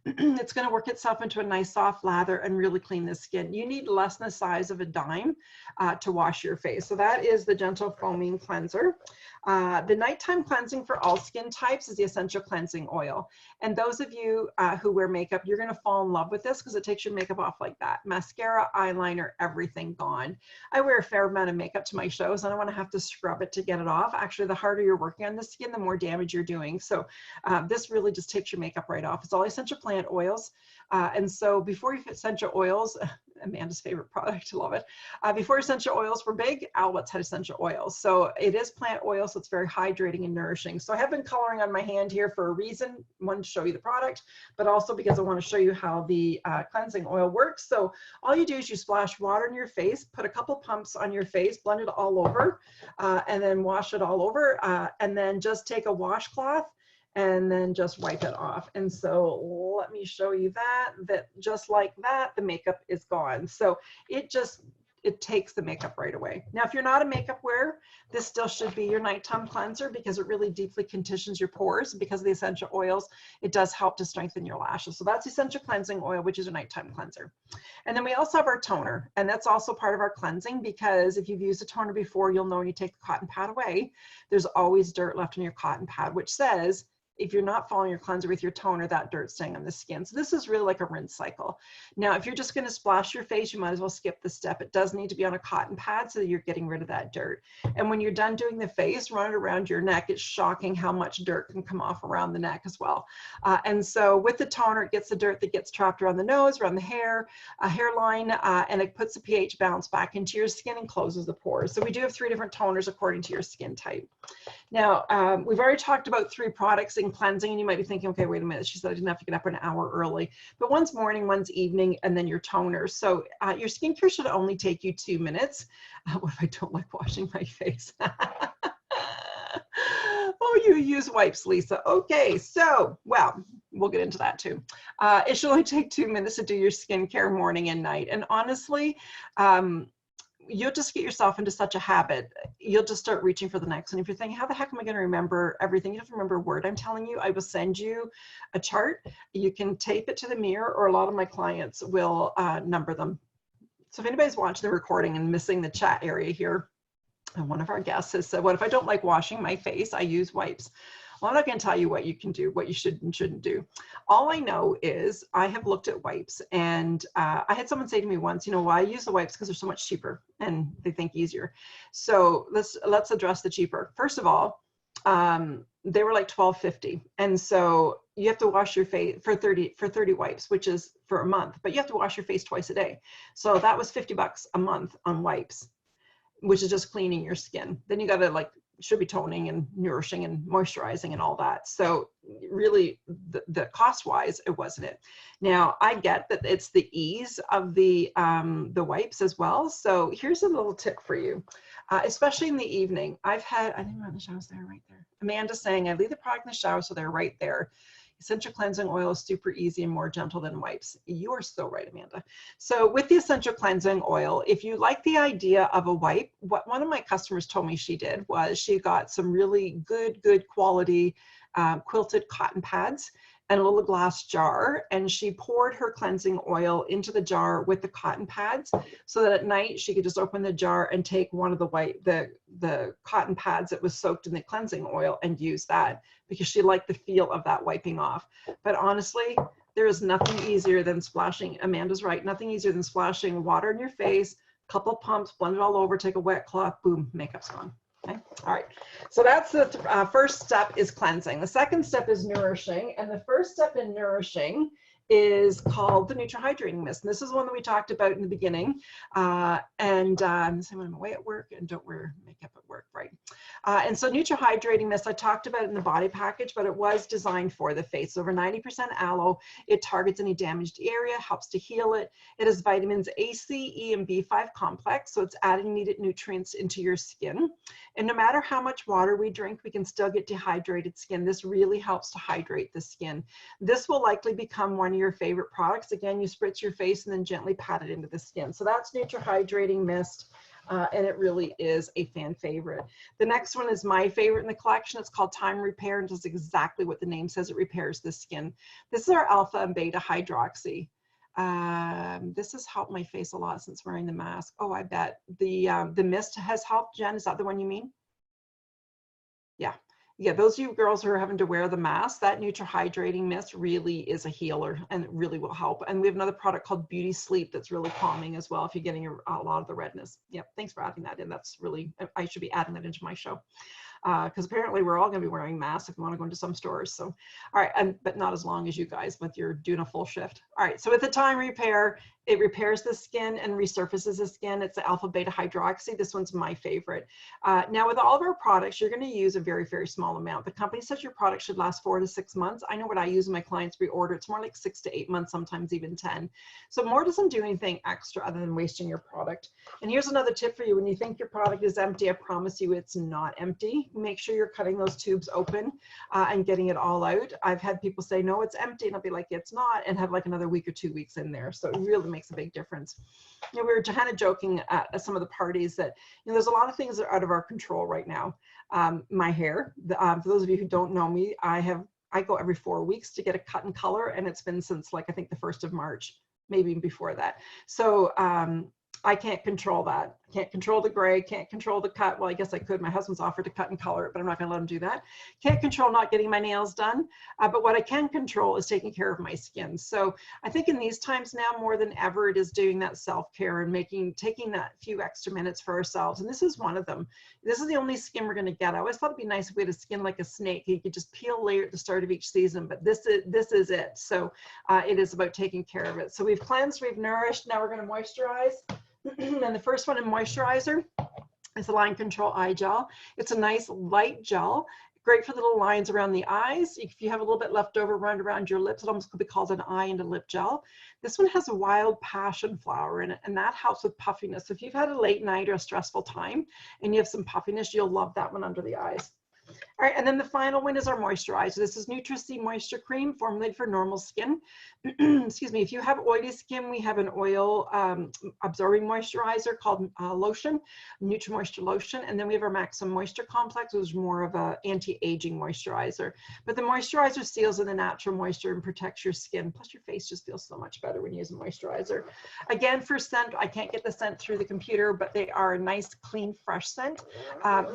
It's going to work itself into a nice soft lather and really clean the skin. You need less than the size of a dime to wash your face. So that is the gentle foaming cleanser. The nighttime cleansing for all skin types is the essential cleansing oil. And those of you who wear makeup, you're going to fall in love with this because it takes your makeup off like that. Mascara, eyeliner, everything gone. I wear a fair amount of makeup to my shows. I don't want to have to scrub it to get it off. Actually, the harder you're working on the skin, the more damage you're doing. So this really just takes your makeup right off. It's all essential plant oils. And so before you essential oils, Amanda's favorite product, love it. Before essential oils were big, Alouette's had essential oils. So it is plant oil, so it's very hydrating and nourishing. So I have been coloring on my hand here for a reason. One, to show you the product, but also because I want to show you how the cleansing oil works. So all you do is you splash water in your face, put a couple pumps on your face, blend it all over, and then wash it all over, and then just take a washcloth and then just wipe it off. And so let me show you that just like that, the makeup is gone. So it takes the makeup right away. Now, if you're not a makeup wearer, this still should be your nighttime cleanser because it really deeply conditions your pores. Because of the essential oils, it does help to strengthen your lashes. So that's essential cleansing oil, which is a nighttime cleanser. And then we also have our toner, and that's also part of our cleansing, because if you've used a toner before, you'll know when you take the cotton pad away, there's always dirt left on your cotton pad, which says, if you're not following your cleanser with your toner, that dirt's staying on the skin. So this is really like a rinse cycle. Now, if you're just going to splash your face, you might as well skip the step. It does need to be on a cotton pad so that you're getting rid of that dirt. And when you're done doing the face, run it around your neck. It's shocking how much dirt can come off around the neck as well. And so with the toner, it gets the dirt that gets trapped around the nose, around the hair, hairline, and it puts the pH balance back into your skin and closes the pores. So we do have 3 different toners according to your skin type. Now, we've already talked about 3 products in cleansing, and you might be thinking, okay, wait a minute, she said I didn't have to get up an hour early, but one's morning, one's evening, and then your toner. So your skincare should only take you 2 minutes. What if I don't like washing my face? Oh, you use wipes, Lisa. Okay, so, well, we'll get into that too. It should only take 2 minutes to do your skincare morning and night. And honestly, you'll just get yourself into such a habit, you'll just start reaching for the next one. If you're thinking, how the heck am I going to remember everything? You don't have to remember a word I'm telling you. I will send you a chart. You can tape it to the mirror, or a lot of my clients will number them. So if anybody's watching the recording and missing the chat area here, and one of our guests has said, what if I don't like washing my face? I use wipes. Well, I'm not going to tell you what you can do, what you should and shouldn't do. All I know is I have looked at wipes, and I had someone say to me once, you know, why I use the wipes? Because they're so much cheaper and they think easier. So let's address the cheaper. First of all, they were like $12.50. And so you have to wash your face for 30 wipes, which is for a month, but you have to wash your face twice a day. So that was $50 a month on wipes, which is just cleaning your skin. Then you got to should be toning and nourishing and moisturizing and all that. So really the cost wise, it wasn't it. Now I get that it's the ease of the wipes as well. So here's a little tip for you, especially in the evening. I didn't run the showers there, right there. Amanda's saying I leave the product in the shower, so they're right there. Essential cleansing oil is super easy and more gentle than wipes. You are so right, Amanda. So with the essential cleansing oil, if you like the idea of a wipe, what one of my customers told me she did was she got some really good quality quilted cotton pads and a little glass jar, and she poured her cleansing oil into the jar with the cotton pads so that at night she could just open the jar and take one of the cotton pads that was soaked in the cleansing oil and use that, because she liked the feel of that wiping off. But honestly, there is nothing easier than splashing, Amanda's right, nothing easier than splashing water in your face, couple pumps, blend it all over, take a wet cloth, boom, makeup's gone. Okay. All right, so that's the first step is cleansing. The second step is nourishing, and the first step in nourishing is called the Hydrating Mist. And this is one that we talked about in the beginning. So I'm away at work and don't wear makeup at work, right? And so Hydrating Mist, I talked about it in the body package, but it was designed for the face. Over 90% aloe. It targets any damaged area, helps to heal it. It has vitamins A, C, E, and B5 complex, so it's adding needed nutrients into your skin. And no matter how much water we drink, we can still get dehydrated skin. This really helps to hydrate the skin. This will likely become one of your favorite products. Again, you spritz your face and then gently pat it into the skin. So that's Hydrating Mist, and it really is a fan favorite. The next one is my favorite in the collection. It's called Time Repair, and does exactly what the name says. It repairs the skin. This is our alpha and beta hydroxy. This has helped my face a lot since wearing the mask. Oh, I bet. The mist has helped. Jen, is that the one you mean? Yeah. Yeah, those of you girls who are having to wear the mask, that Hydrating Mist really is a healer, and it really will help. And we have another product called Beauty Sleep that's really calming as well if you're getting a lot of the redness. Yep, thanks for adding that in. That's really, I should be adding that into my show. Because apparently we're all going to be wearing masks if we want to go into some stores. So, all right, but not as long as you guys, but you're doing a full shift. All right, so with the Time Repair, it repairs the skin and resurfaces the skin. It's the alpha beta hydroxy. This one's my favorite. Now with all of our products, you're going to use a very, very small amount. The company says your product should last 4 to 6 months. I know what I use when my clients reorder. It's more like 6 to 8 months, sometimes even 10. So more doesn't do anything extra other than wasting your product. And here's another tip for you. When you think your product is empty, I promise you it's not empty. Make sure you're cutting those tubes open and getting it all out. I've had people say, no, it's empty. And I'll be like, it's not, and have like another week or 2 weeks in there. So it really makes a big difference. You know, we were kind of joking at some of the parties that, you know, there's a lot of things that are out of our control right now. My hair, for those of you who don't know me, I go every 4 weeks to get a cut and color, and it's been since like, I think the 1st of March, maybe even before that. So I can't control that. Can't control the gray, can't control the cut. Well, I guess I could. My husband's offered to cut and color it, but I'm not going to let him do that. Can't control not getting my nails done. But what I can control is taking care of my skin. So I think in these times now more than ever, it is doing that self-care and taking that few extra minutes for ourselves. And this is one of them. This is the only skin we're going to get. I always thought it'd be nice if we had a skin like a snake. You could just peel a layer at the start of each season, but this is it. So it is about taking care of it. So we've cleansed, we've nourished. Now we're going to moisturize. And the first one in moisturizer is the Line Control Eye Gel. It's a nice light gel, great for little lines around the eyes. If you have a little bit left over around your lips, it almost could be called an eye and a lip gel. This one has a wild passion flower in it, and that helps with puffiness. So if you've had a late night or a stressful time and you have some puffiness, you'll love that one under the eyes. All right, and then the final one is our moisturizer. This is Nutri-C Moisture Cream, formulated for normal skin. Excuse me, if you have oily skin, we have an oil absorbing moisturizer called lotion, Nutri-Moisture Lotion, and then we have our Maximum Moisture Complex, which is more of an anti-aging moisturizer. But the moisturizer seals in the natural moisture and protects your skin, plus your face just feels so much better when you use a moisturizer. Again, for scent, I can't get the scent through the computer, but they are a nice, clean, fresh scent.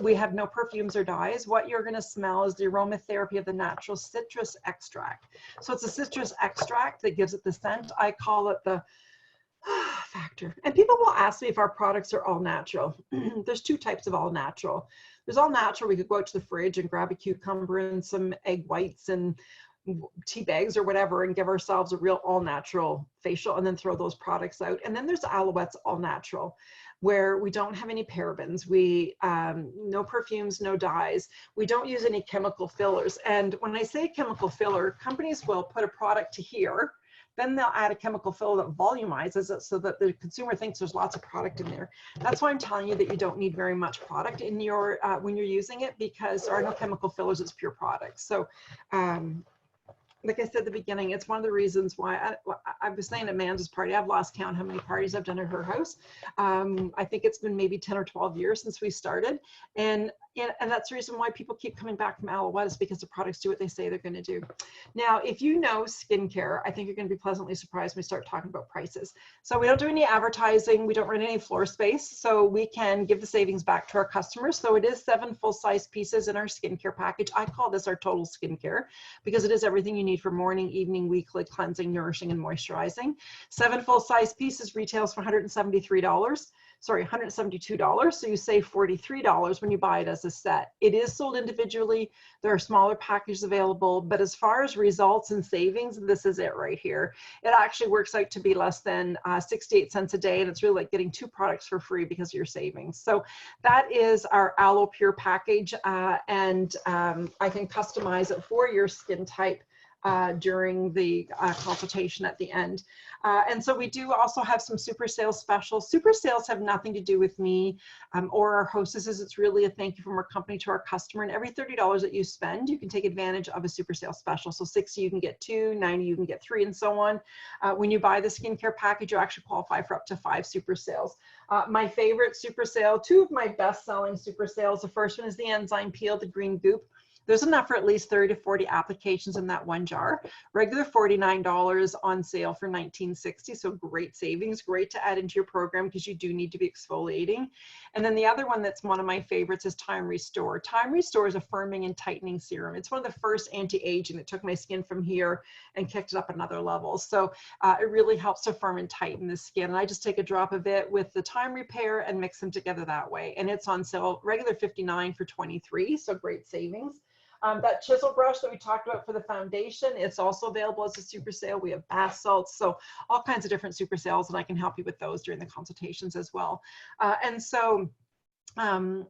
We have no perfumes or dyes. What you're going to smell is the aromatherapy of the natural citrus extract. So it's a citrus extract that gives it the scent. I call it the factor. And people will ask me if our products are all natural. There's 2 types of all natural. There's all natural. We could go out to the fridge and grab a cucumber and some egg whites and tea bags or whatever and give ourselves a real all natural facial and then throw those products out. And then there's Alouette's all natural, where we don't have any parabens, we no perfumes, no dyes, we don't use any chemical fillers. And when I say chemical filler, companies will put a product to here, then they'll add a chemical filler that volumizes it so that the consumer thinks there's lots of product in there. That's why I'm telling you that you don't need very much product in your when you're using it, because there are no chemical fillers, it's pure product. So like I said at the beginning, it's one of the reasons why I was saying at Amanda's party, I've lost count how many parties I've done at her house. I think it's been maybe 10 or 12 years since we started. And that's the reason why people keep coming back from Aloette, is because the products do what they say they're going to do. Now, if you know skincare, I think you're going to be pleasantly surprised when we start talking about prices. So we don't do any advertising. We don't run any floor space. So we can give the savings back to our customers. So it is 7 full-size pieces in our skincare package. I call this our total skincare because it is everything you need for morning, evening, weekly cleansing, nourishing, and moisturizing. 7 full-size pieces retails for $172. So you save $43 when you buy it as a set. It is sold individually. There are smaller packages available, but as far as results and savings, this is it right here. It actually works out to be less than 68 cents a day, and it's really like getting 2 products for free because of your savings. So that is our Aloe Pure package, and I can customize it for your skin type during the consultation at the end. And so we do also have some super sales specials. Super sales have nothing to do with me or our hostesses. It's really a thank you from our company to our customer. And every $30 that you spend, you can take advantage of a super sales special. So 60, you can get 2, 90, you can get 3, and so on. When you buy the skincare package, you actually qualify for up to 5 super sales. My favorite super sale, 2 of my best selling super sales. The first one is the enzyme peel, the green goop. There's enough for at least 30 to 40 applications in that one jar. Regular $49, on sale for $19.60. So great savings, great to add into your program because you do need to be exfoliating. And then the other one that's one of my favorites is Time Restore. Time Restore is a firming and tightening serum. It's one of the first anti-aging that took my skin from here and kicked it up another level. So it really helps to firm and tighten the skin. And I just take a drop of it with the Time Repair and mix them together that way. And it's on sale, regular $59 for $23. So great savings. That chisel brush that we talked about for the foundation, it's also available as a super sale. We have bath salts, so all kinds of different super sales, and I can help you with those during the consultations as well. And so, my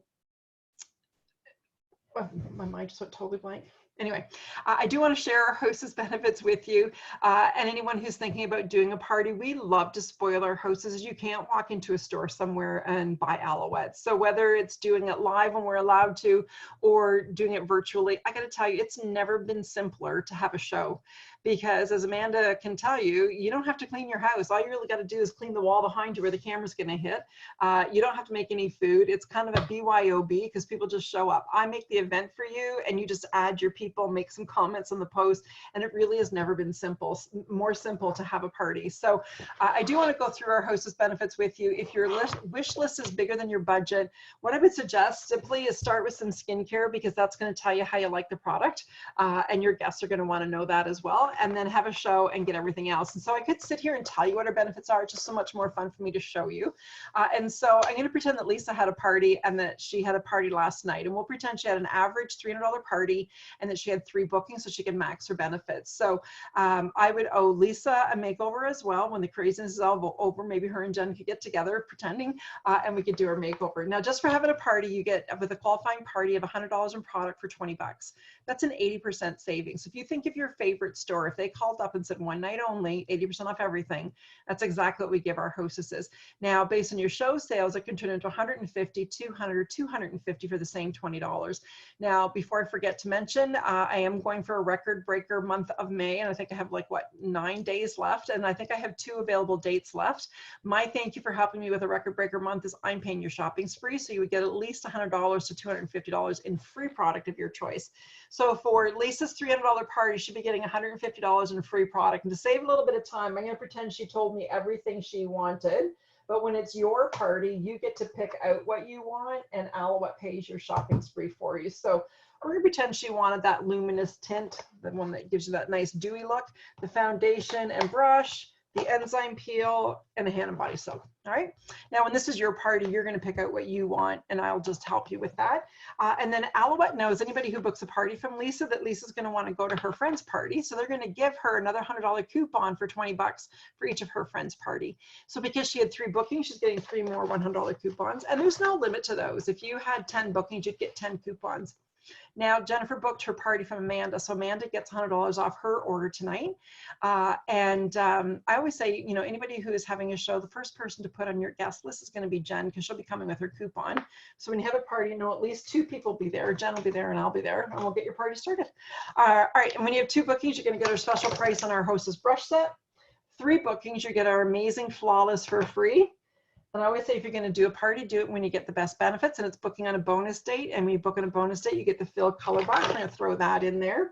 mind just went totally blank. Anyway, I do want to share our hostess benefits with you and anyone who's thinking about doing a party. We love to spoil our hostesses. You can't walk into a store somewhere and buy Aloette. So whether it's doing it live when we're allowed to or doing it virtually, I got to tell you, it's never been simpler to have a show. Because as Amanda can tell you, you don't have to clean your house. All you really got to do is clean the wall behind you where the camera's going to hit. You don't have to make any food. It's kind of a BYOB because people just show up. I make the event for you and you just add your people, make some comments on the post, and it really has never been more simple to have a party. So I do want to go through our hostess benefits with you. If your wish list is bigger than your budget, what I would suggest simply is start with some skincare because that's going to tell you how you like the product, and your guests are going to want to know that as well. And then have a show and get everything else. And so I could sit here and tell you what our benefits are. It's just so much more fun for me to show you. And so I'm going to pretend that Lisa had a party and that she had a party last night. And we'll pretend she had an average $300 party and that she had 3 bookings so she can max her benefits. So I would owe Lisa a makeover as well. When the craziness is all over, maybe her and Jen could get together pretending and we could do our makeover. Now, just for having a party, you get with a qualifying party of $100 in product for $20. That's an 80% savings. So if you think of your favorite store, if they called up and said one night only, 80% off everything, that's exactly what we give our hostesses. Now, based on your show sales, it can turn into $150, $200, $250 for the same $20. Now, before I forget to mention, I am going for a record breaker month of May, and I think I have like, 9 days left, and I think I have 2 available dates left. My thank you for helping me with a record breaker month is I'm paying your shopping spree, so you would get at least $100 to $250 in free product of your choice. So for Lisa's $300 party, she'd be getting $150 in free product. And to save a little bit of time, I'm going to pretend she told me everything she wanted. But when it's your party, you get to pick out what you want, and Aloette pays your shopping spree for you. So we're going to pretend she wanted that luminous tint, the one that gives you that nice dewy look, the foundation and brush, the enzyme peel, and a hand and body soap. All right. Now, when this is your party, you're going to pick out what you want, and I'll just help you with that. And then Aloette knows anybody who books a party from Lisa that Lisa's going to want to go to her friend's party. So they're going to give her another $100 coupon for $20 for each of her friends' party. So because she had 3 bookings, she's getting 3 more $100 coupons. And there's no limit to those. If you had 10 bookings, you'd get 10 coupons. Now, Jennifer booked her party from Amanda, so Amanda gets $100 off her order tonight. I always say, you know, anybody who is having a show, the first person to put on your guest list is going to be Jen, because she'll be coming with her coupon. So when you have a party, you know, at least 2 people will be there. Jen will be there and I'll be there, and we'll get your party started. All right, and when you have 2 bookings, you're going to get our special price on our Hostess brush set. 3 bookings, you get our amazing Flawless for free. And I always say, if you're going to do a party, do it when you get the best benefits, and it's booking on a bonus date. And when you book on a bonus date, you get the Fill color box. I'm going to throw that in there.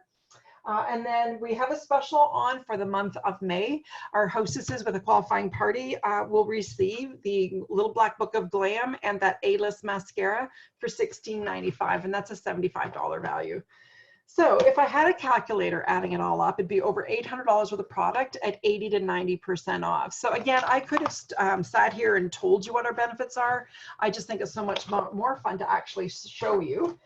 And then we have a special on for the month of May. Our hostesses with a qualifying party will receive the Little Black Book of Glam and that A-List mascara for $16.95, and that's a $75 value. So if I had a calculator adding it all up, it'd be over $800 worth of product at 80 to 90% off. So again, I could have sat here and told you what our benefits are. I just think it's so much more fun to actually show you.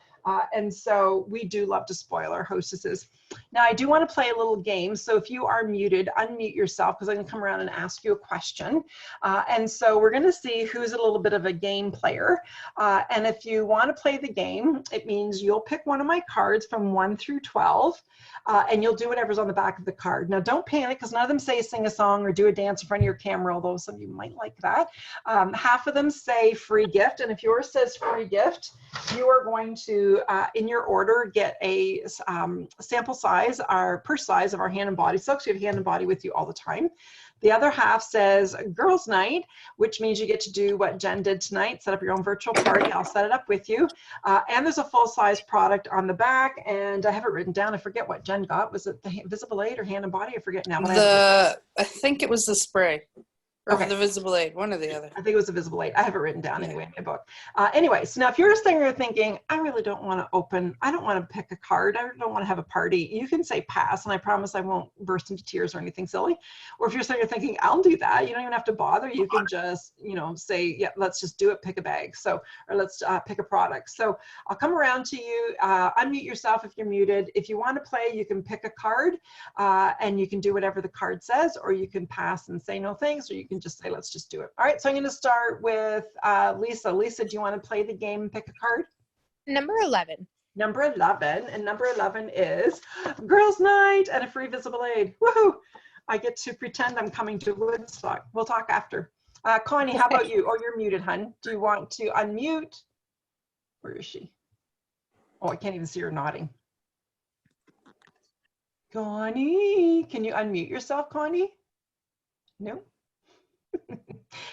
And so we do love to spoil our hostesses. Now, I do want to play a little game. So if you are muted, unmute yourself, because I'm going to come around and ask you a question. And so we're going to see who's a little bit of a game player. And if you want to play the game, it means you'll pick one of my cards from 1 through 12, and you'll do whatever's on the back of the card. Now, don't panic, because none of them say sing a song or do a dance in front of your camera, although some of you might like that. Half of them say free gift. And if yours says free gift, you are going to, in your order, get a sample size, our purse size of our hand and body soaks. So you have hand and body with you all the time. The other half says girls night, which means you get to do what Jen did tonight, set up your own virtual party. I'll set it up with you. And there's a full size product on the back, and I have it written down. I forget what Jen got. Was it the Visible Aid or hand and body? I forget now. I think it was the spray. Or Okay. the Visible Aid, one or the other. I think it was the Visible Aid. I have it written down anyway in my book. Anyway, so now if you're sitting there thinking, I really don't want to open, I don't want to pick a card, I don't want to have a party, you can say pass, and I promise I won't burst into tears or anything silly. Or if you're sitting there thinking, I'll do that, you don't even have to bother, you can just, you know, say, yeah, let's just do it, pick a bag. So, or let's pick a product. So I'll come around to you, unmute yourself if you're muted. If you want to play, you can pick a card, and you can do whatever the card says, or you can pass and say no thanks, or you can just say, let's just do it. All right, so I'm going to start with Lisa. Lisa, do you want to play the game and pick a card? Number 11. Number 11, and number 11 is girls night and a free Visible Aid. Woohoo! I get to pretend I'm coming to Woodstock. We'll talk after. Connie, how about you? Oh, you're muted, hun. Do you want to unmute? Where is she? Oh, I can't even see her nodding. Connie, can you unmute yourself, Connie? No?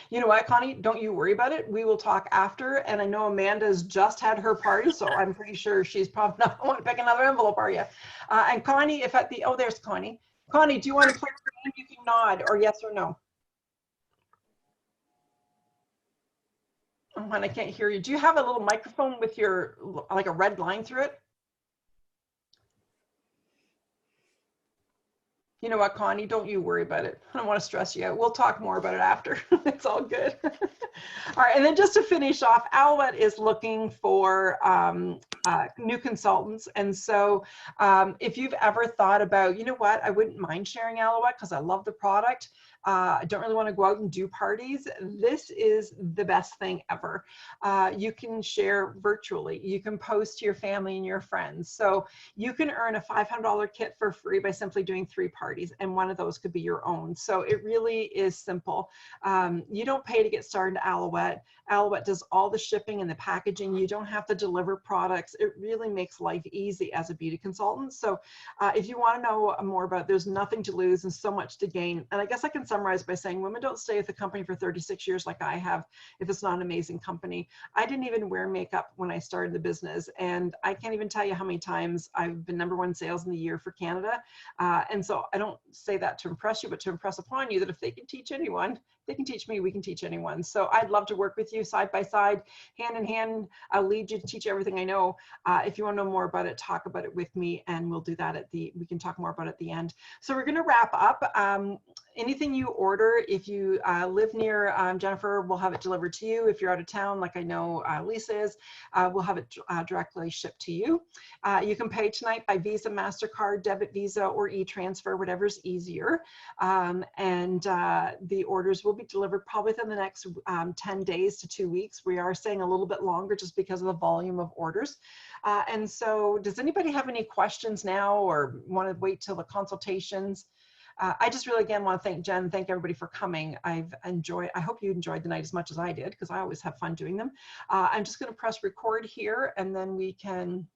You know what, Connie, don't you worry about it. We will talk after. And I know Amanda's just had her party, so I'm pretty sure she's probably not going to pick another envelope, are you? And Connie, if at the, oh, there's Connie. Connie, do you want to play the game? You can nod or yes or no. Oh, and I can't hear you. Do you have a little microphone with your, like a red line through it? You know what, Connie, don't you worry about it. I don't want to stress you out. We'll talk more about it after. It's all good. All right, and then just to finish off, Aloette is looking for new consultants. And so if you've ever thought about, you know what, I wouldn't mind sharing Aloette because I love the product. I don't really want to go out and do parties. This is the best thing ever. You can share virtually. You can post to your family and your friends. So you can earn a $500 kit for free by simply doing 3 parties, and one of those could be your own. So it really is simple. You don't pay to get started at Aloette. Aloette does all the shipping and the packaging. You don't have to deliver products. It really makes life easy as a beauty consultant. So if you want to know more about it, there's nothing to lose and so much to gain. And I guess I can summarize by saying women don't stay at the company for 36 years like I have if it's not an amazing company. I didn't even wear makeup when I started the business, and I can't even tell you how many times I've been #1 sales in the year for Canada. And so I don't say that to impress you, but to impress upon you that if they can teach anyone, they can teach me, we can teach anyone. So I'd love to work with you side by side, hand in hand. I'll lead you to teach everything I know. If you want to know more about it, talk about it with me, and we'll do that we can talk more about it at the end. So we're going to wrap up. anything you order, if you live near Jennifer, we'll have it delivered to you. If you're out of town, like I know Lisa is, we'll have it directly shipped to you. You can pay tonight by Visa, MasterCard, debit Visa, or e-transfer, whatever's easier. The orders will be delivered probably within the next 10 days to 2 weeks. We are saying a little bit longer just because of the volume of orders. And so does anybody have any questions now or want to wait till the consultations? I just really, again, want to thank Jen, thank everybody for coming. I hope you enjoyed the night as much as I did, because I always have fun doing them. I'm just going to press record here, and then we can